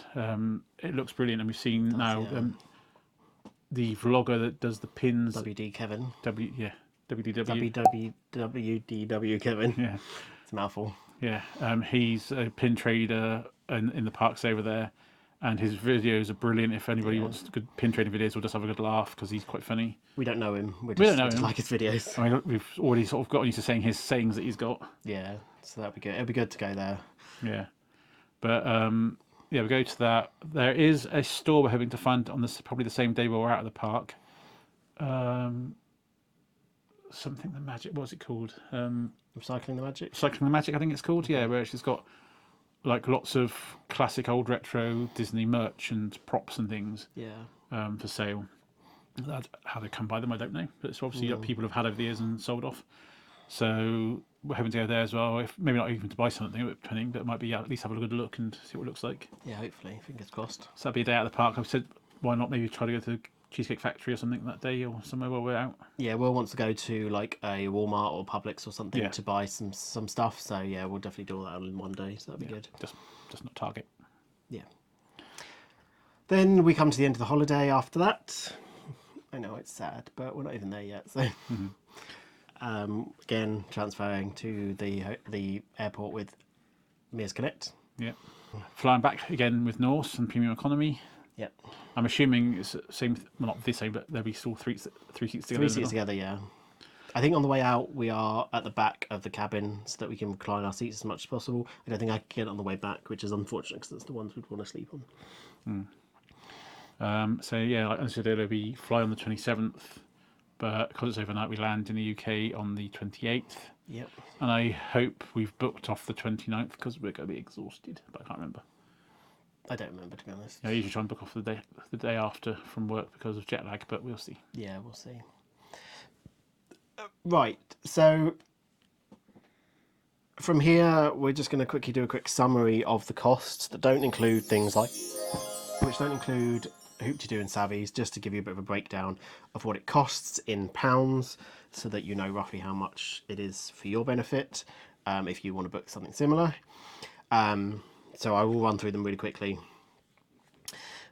it looks brilliant. And we've seen the vlogger that does the pins. WD Kevin. WDW. WDW Kevin. Yeah. It's a mouthful. Yeah. He's a pin trader in the parks over there, And his videos are brilliant. If anybody wants good pin trading videos, we'll just have a good laugh because he's quite funny. We don't know him. We don't know we just him. like his videos. I mean, we've already sort of gotten used to saying his sayings that he's got. Yeah, so that'd be good. It'd be good to go there. Yeah, but yeah, we go to that. There is a store we're hoping to find on this probably the same day while we're out of the park. Something the magic. What's it called? Recycling the magic. Recycling the Magic, I think it's called. Yeah, where she's got like lots of classic old retro Disney merch and props and things Yeah. for sale. How they come by them, I don't know. But it's obviously people have had over the years and sold off. So we're hoping to go there as well. If maybe not even to buy something, but it might be at least have a good look and see what it looks like. Yeah, hopefully. Fingers crossed. So that'd be a day out of the park. I've said, why not maybe try to go to the Cheesecake Factory or something that day or somewhere while we're out. Yeah, Will wants to go to like a Walmart or Publix or something Yeah. to buy some stuff. So yeah, we'll definitely do all that in one day. So that'd be good. Just not Target. Yeah. Then we come to the end of the holiday after that. I know it's sad, but we're not even there yet. So again, transferring to the airport with Mears Connect. Yeah. Flying back again with Norse and Premium Economy. Yep. I'm assuming it's the same, well, not the same, but there'll be still three seats together. Three seats together, yeah. I think on the way out we are at the back of the cabin so that we can recline our seats as much as possible. I don't think I can get it on the way back, which is unfortunate because that's the ones we'd want to sleep on. So yeah, like I said, it'll be fly on the 27th, but because it's overnight, we land in the UK on the 28th. Yep. And I hope we've booked off the 29th because we're going to be exhausted, but I can't remember. I don't remember, to be honest. I usually try and book off the day after from work because of jet lag, but we'll see. Yeah, we'll see. Right, so from here, we're just going to quickly do a quick summary of the costs that don't include things like, which don't include Hoop-to-Doo and Savvy's, just to give you a bit of a breakdown of what it costs in pounds, so that you know roughly how much it is for your benefit, if you want to book something similar. So I will run through them really quickly.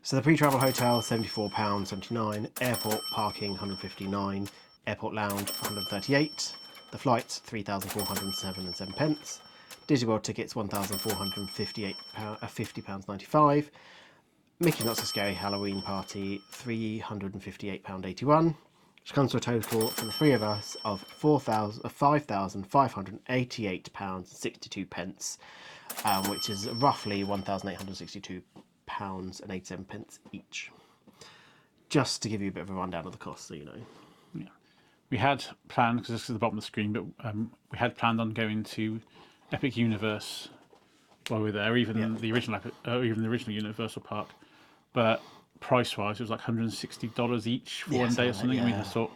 So the pre-travel hotel, £74.79, airport parking, £159, airport lounge, £138, the flights, £3,407.07, Disney World tickets, £1,458, £50.95, Mickey Not So Scary Halloween Party, £358.81, which comes to a total for the three of us of £5,588.62, which is roughly £1,862.87 each. Just to give you a bit of a rundown of the cost, so you know. Yeah. We had planned, because this is at the bottom of the screen, but we had planned on going to Epic Universe while we were there, even the original Universal Park. But price-wise, it was like $160 each for one day or something. And we just thought,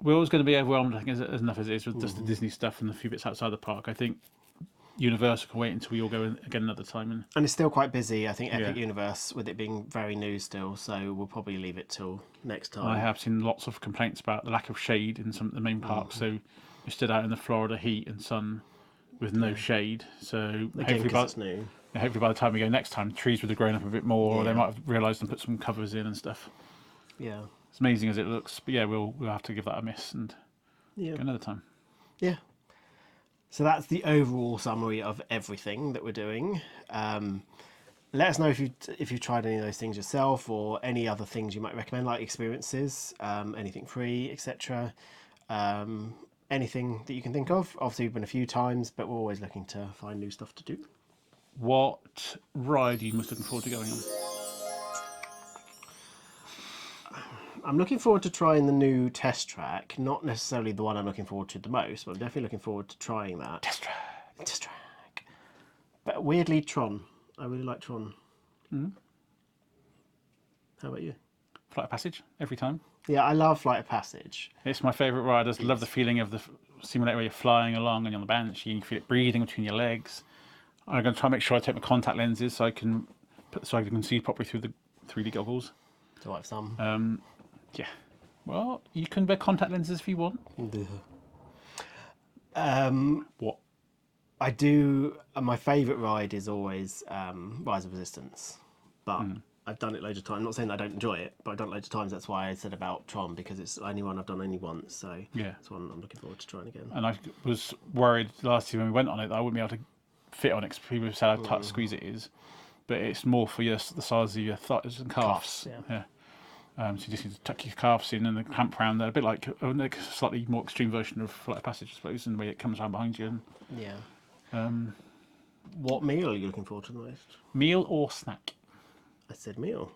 we're always going to be overwhelmed, I think, as enough as it is with just the Disney stuff and the few bits outside the park. I think Universal can wait until we all go again another time. And it's still quite busy, I think, Epic Universe, with it being very new still, so we'll probably leave it till next time. I have seen lots of complaints about the lack of shade in some of the main parks, so we stood out in the Florida heat and sun with no shade. So hopefully by the time we go next time, trees would have grown up a bit more, or they might have realised and put some covers in and stuff. Yeah. It's amazing as it looks, but yeah, we'll have to give that a miss and go another time. Yeah. So that's the overall summary of everything that we're doing. Let us know if you've tried any of those things yourself, or any other things you might recommend, like experiences, anything free, etc. Anything that you can think of. Obviously, we've been a few times, but we're always looking to find new stuff to do. What ride are you most looking forward to going on? I'm looking forward to trying the new test track. Not necessarily the one I'm looking forward to the most, but I'm definitely looking forward to trying that. Test track. But weirdly, Tron. I really like Tron. How about you? Flight of Passage, every time. Yeah, I love Flight of Passage. It's my favourite ride. I just love the feeling of the simulator where you're flying along and you're on the bench, you can feel it breathing between your legs. I'm going to try and make sure I take my contact lenses so I can see properly through the 3D goggles. Do I have some? Yeah. Well, you can wear contact lenses if you want. What? I do. My favourite ride is always Rise of Resistance, but I've done it loads of times. I'm not saying that I don't enjoy it, but I've done it loads of times. That's why I said about Tron, because it's the only one I've done only once. So it's one I'm looking forward to trying again. And I was worried last year when we went on it that I wouldn't be able to fit on it, because people said how tight squeeze it is. but it's more for the size of your thighs and calves. Yeah. So you just need to tuck your calves in and then clamp around there, a bit like a slightly more extreme version of Flight of Passage, I suppose, in the way it comes around behind you. And, Yeah. What meal are you looking forward to the most? meal or snack? I said meal.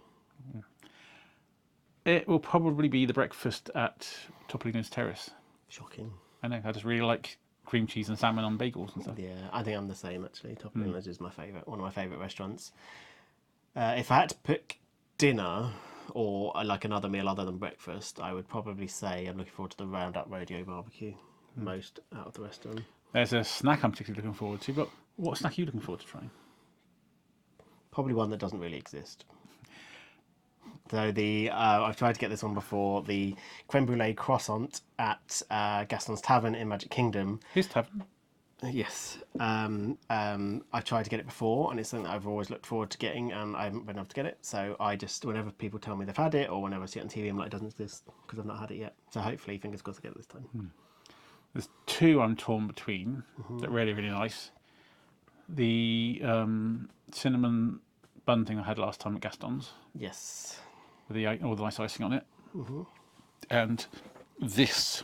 It will probably be the breakfast at Topolino's Terrace. Shocking. I know, I just really like cream cheese and salmon on bagels and stuff. Yeah, I think I'm the same actually. Topolino's is my favourite, one of my favourite restaurants. If I had to pick dinner or like another meal other than breakfast, I would probably say I'm looking forward to the Roundup Rodeo barbecue most out of the rest of them. There's a snack I'm particularly looking forward to, but what snack are you looking forward to trying? Probably one that doesn't really exist. So I've tried to get this one before, the creme brulee croissant at Gaston's Tavern in Magic Kingdom. His tavern. Yes. I tried to get it before, and it's something that I've always looked forward to getting, and I haven't been able to get it. So I just, whenever people tell me they've had it, or whenever I see it on TV, I'm like, it doesn't exist, because I've not had it yet. So hopefully, fingers crossed, I get it this time. There's two I'm torn between that are really, really nice. The cinnamon bun thing I had last time at Gaston's, Yes. with all the nice icing on it. And this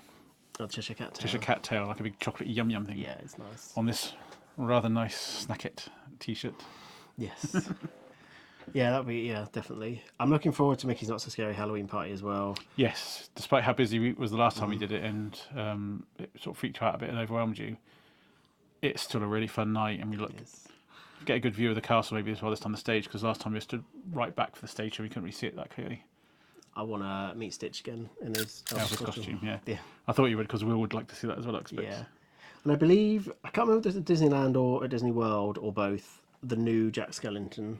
Oh, Cheshire Cat tail. Cheshire cat tail, like a big chocolate yum yum thing. Yeah, it's nice. On this rather nice Snackit t-shirt. Yes. Yeah, definitely. I'm looking forward to Mickey's Not So Scary Halloween Party as well. Yes, despite how busy it was the last time we did it, and it sort of freaked you out a bit and overwhelmed you, it's still a really fun night, and we get a good view of the castle maybe as well this time the stage, because last time we stood right back for the stage so we couldn't really see it that clearly. I want to meet Stitch again in his Elvis costume, yeah. Yeah. I thought you would, because Will would like to see that as well, I expect. Yeah. And I believe, I can't remember if it's at Disneyland or at Disney World or both, the new Jack Skellington,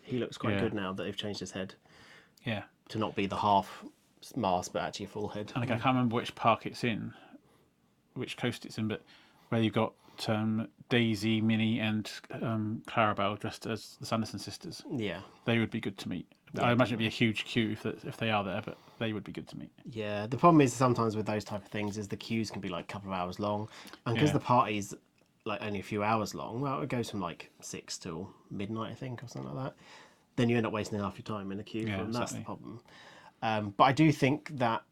he looks quite good now that they've changed his head Yeah. to not be the half mask but actually a full head. And again, I can't remember which park it's in, which coast it's in, but where you've got Daisy, Minnie, and Clarabelle dressed as the Sanderson sisters. Yeah. They would be good to meet. I imagine it'd be a huge queue if they are there, but they would be good to meet. Yeah, the problem is sometimes with those type of things is the queues can be like a couple of hours long, and because the party's like only a few hours long, well, it goes from like 6 till midnight, I think, or something like that. Then you end up wasting half your time in the queue, and that's the problem. But I do think that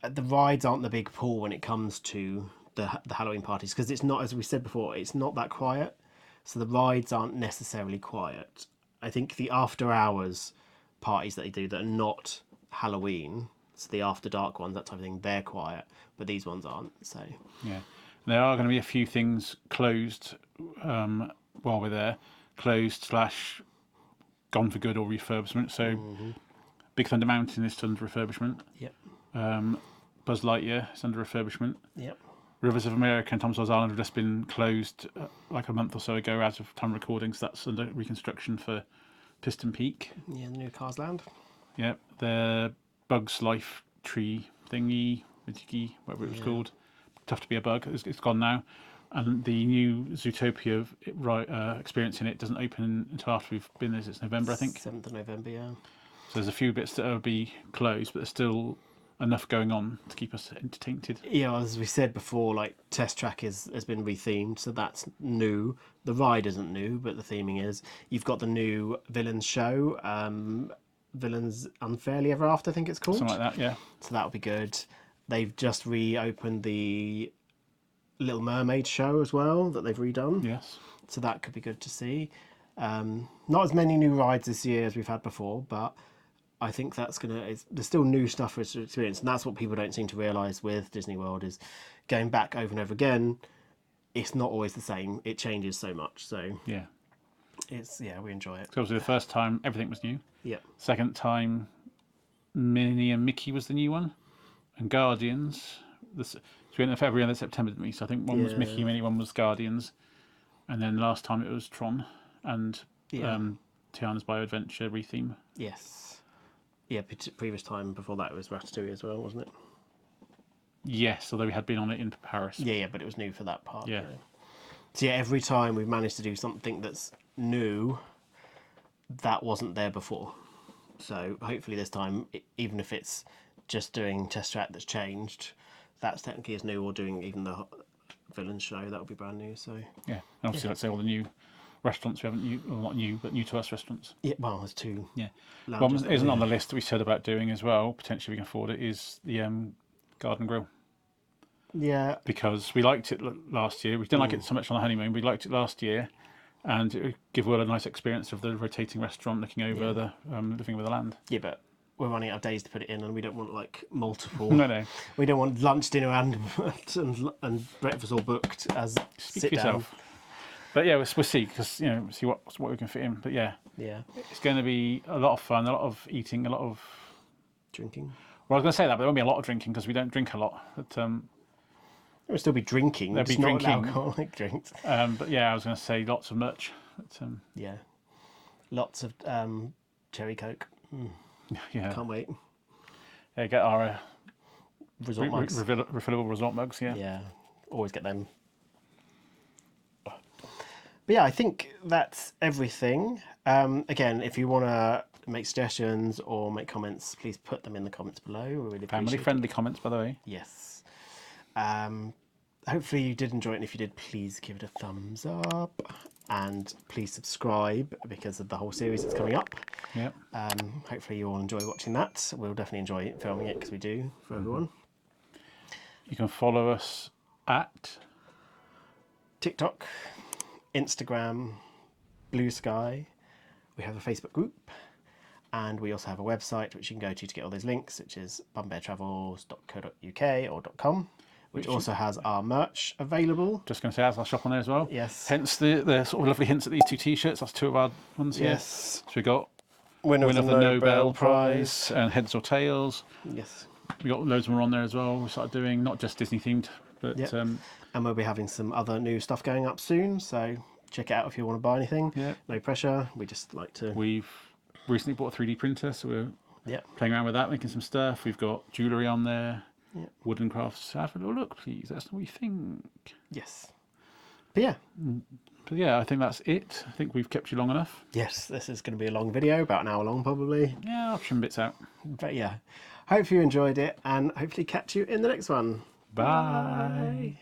the rides aren't the big pull when it comes to the Halloween parties, because it's not, as we said before, it's not that quiet. So the rides aren't necessarily quiet. I think the after hours parties that they do that are not Halloween, so the after dark ones, that type of thing, they're quiet, but these ones aren't. So yeah, there are going to be a few things closed while we're there, closed / gone for good or refurbishment. So Big Thunder Mountain is under refurbishment. Yep. Buzz Lightyear is under refurbishment. Yep. Rivers of America and Tom Sawyer's Island have just been closed like a month or so ago as of time recording, so that's under reconstruction for Piston Peak. Yeah, the new Cars Land. Yep, the Bugs Life tree thingy, whatever it was called. Tough to be a bug. It's gone now. And the new Zootopia experience in it doesn't open until after we've been there. It's November, I think. 7th of November, yeah. So there's a few bits that will be closed, but there's still enough going on to keep us entertained. Yeah, well, as we said before, like Test Track has been rethemed, so that's new. The ride isn't new, but the theming is. You've got the new Villains show, Villains Unfairly Ever After, I think it's called. Something like that, yeah. So that'll be good. They've just reopened the Little Mermaid show as well that they've redone. Yes. So that could be good to see. Not as many new rides this year as we've had before, but I think that's there's still new stuff for us to experience, and that's what people don't seem to realise with Disney World is going back over and over again. It's not always the same. It changes so much. So Yeah. we enjoy it. So obviously the first time everything was new. Yeah. Second time Minnie and Mickey was the new one, and Guardians. So we went in February and then September, didn't we? So I think one was Mickey and Minnie, one was Guardians, and then last time it was Tron and Tiana's Bio Adventure retheme. Yes. Yeah, previous time before that it was Ratatouille as well, wasn't it? Yes, although we had been on it in Paris. Yeah, but it was new for that part. Yeah. So yeah, every time we've managed to do something that's new, that wasn't there before. So hopefully this time, even if it's just doing Test Track that's changed, that's technically as new, or doing even the Villains show, that would be brand new. So Yeah, and obviously, let's say all the new restaurants we haven't well, not new, but new to us restaurants. Yeah, well, there's two. Yeah. Lounges One that isn't we- on the list that we said about doing as well. Potentially we can afford it. Is the garden grill, Yeah, because we liked it last year. We didn't like it so much on the honeymoon. We liked it last year, and it would give Will a nice experience of the rotating restaurant, looking over the living with the land. yeah, but we're running out of days to put it in, and we don't want like multiple. No. We don't want lunch, dinner, and breakfast all booked as Speak sit for down. yourself. But yeah, we'll see, because see what we can fit in. But yeah, Yeah, it's going to be a lot of fun, a lot of eating, a lot of. drinking. Well, I was going to say that, but there won't be a lot of drinking because we don't drink a lot. But There'll still be drinking. There'll be just not drinking. alcoholic drinks. but yeah, I was going to say lots of merch. But, Yeah, lots of cherry coke. yeah, Can't wait. yeah, get our Resort mugs. refillable resort mugs. Yeah. Yeah, always get them. But yeah, I think that's everything. Again, if you want to make suggestions or make comments, please put them in the comments below. We really Family appreciate it. friendly comments, by the way. Yes. Hopefully you did enjoy it, and if you did, please give it a thumbs up. And please subscribe because of the whole series that's coming up. Yeah. Hopefully you all enjoy watching that. We'll definitely enjoy filming it because we do for everyone. You can follow us at TikTok, Instagram, Blue Sky. We have a Facebook group, and we also have a website which you can go to get all those links, which is bumbeartravels.co.uk or .com, which also has our merch available. Just going to say, has our shop on there as well. Yes. Hence the sort of lovely hints at these two T-shirts. That's two of our ones here. Yes. So we got Winner of the Nobel Prize and Heads or Tails. Yes. We got loads more on there as well. We started doing not just Disney themed, but Yep. And we'll be having some other new stuff going up soon, so check it out if you want to buy anything. Yeah. No pressure. We just like to. we've recently bought a 3D printer, so we're Yeah. playing around with that, making some stuff. We've got jewellery on there, Yeah. wooden crafts. Have a little look, please. That's what we think. Yes. But yeah. But yeah, I think that's it. I think we've kept you long enough. Yes, this is going to be a long video, about an hour long probably. Yeah, I'll trim bits out. But yeah, hope you enjoyed it, and hopefully catch you in the next one. Bye.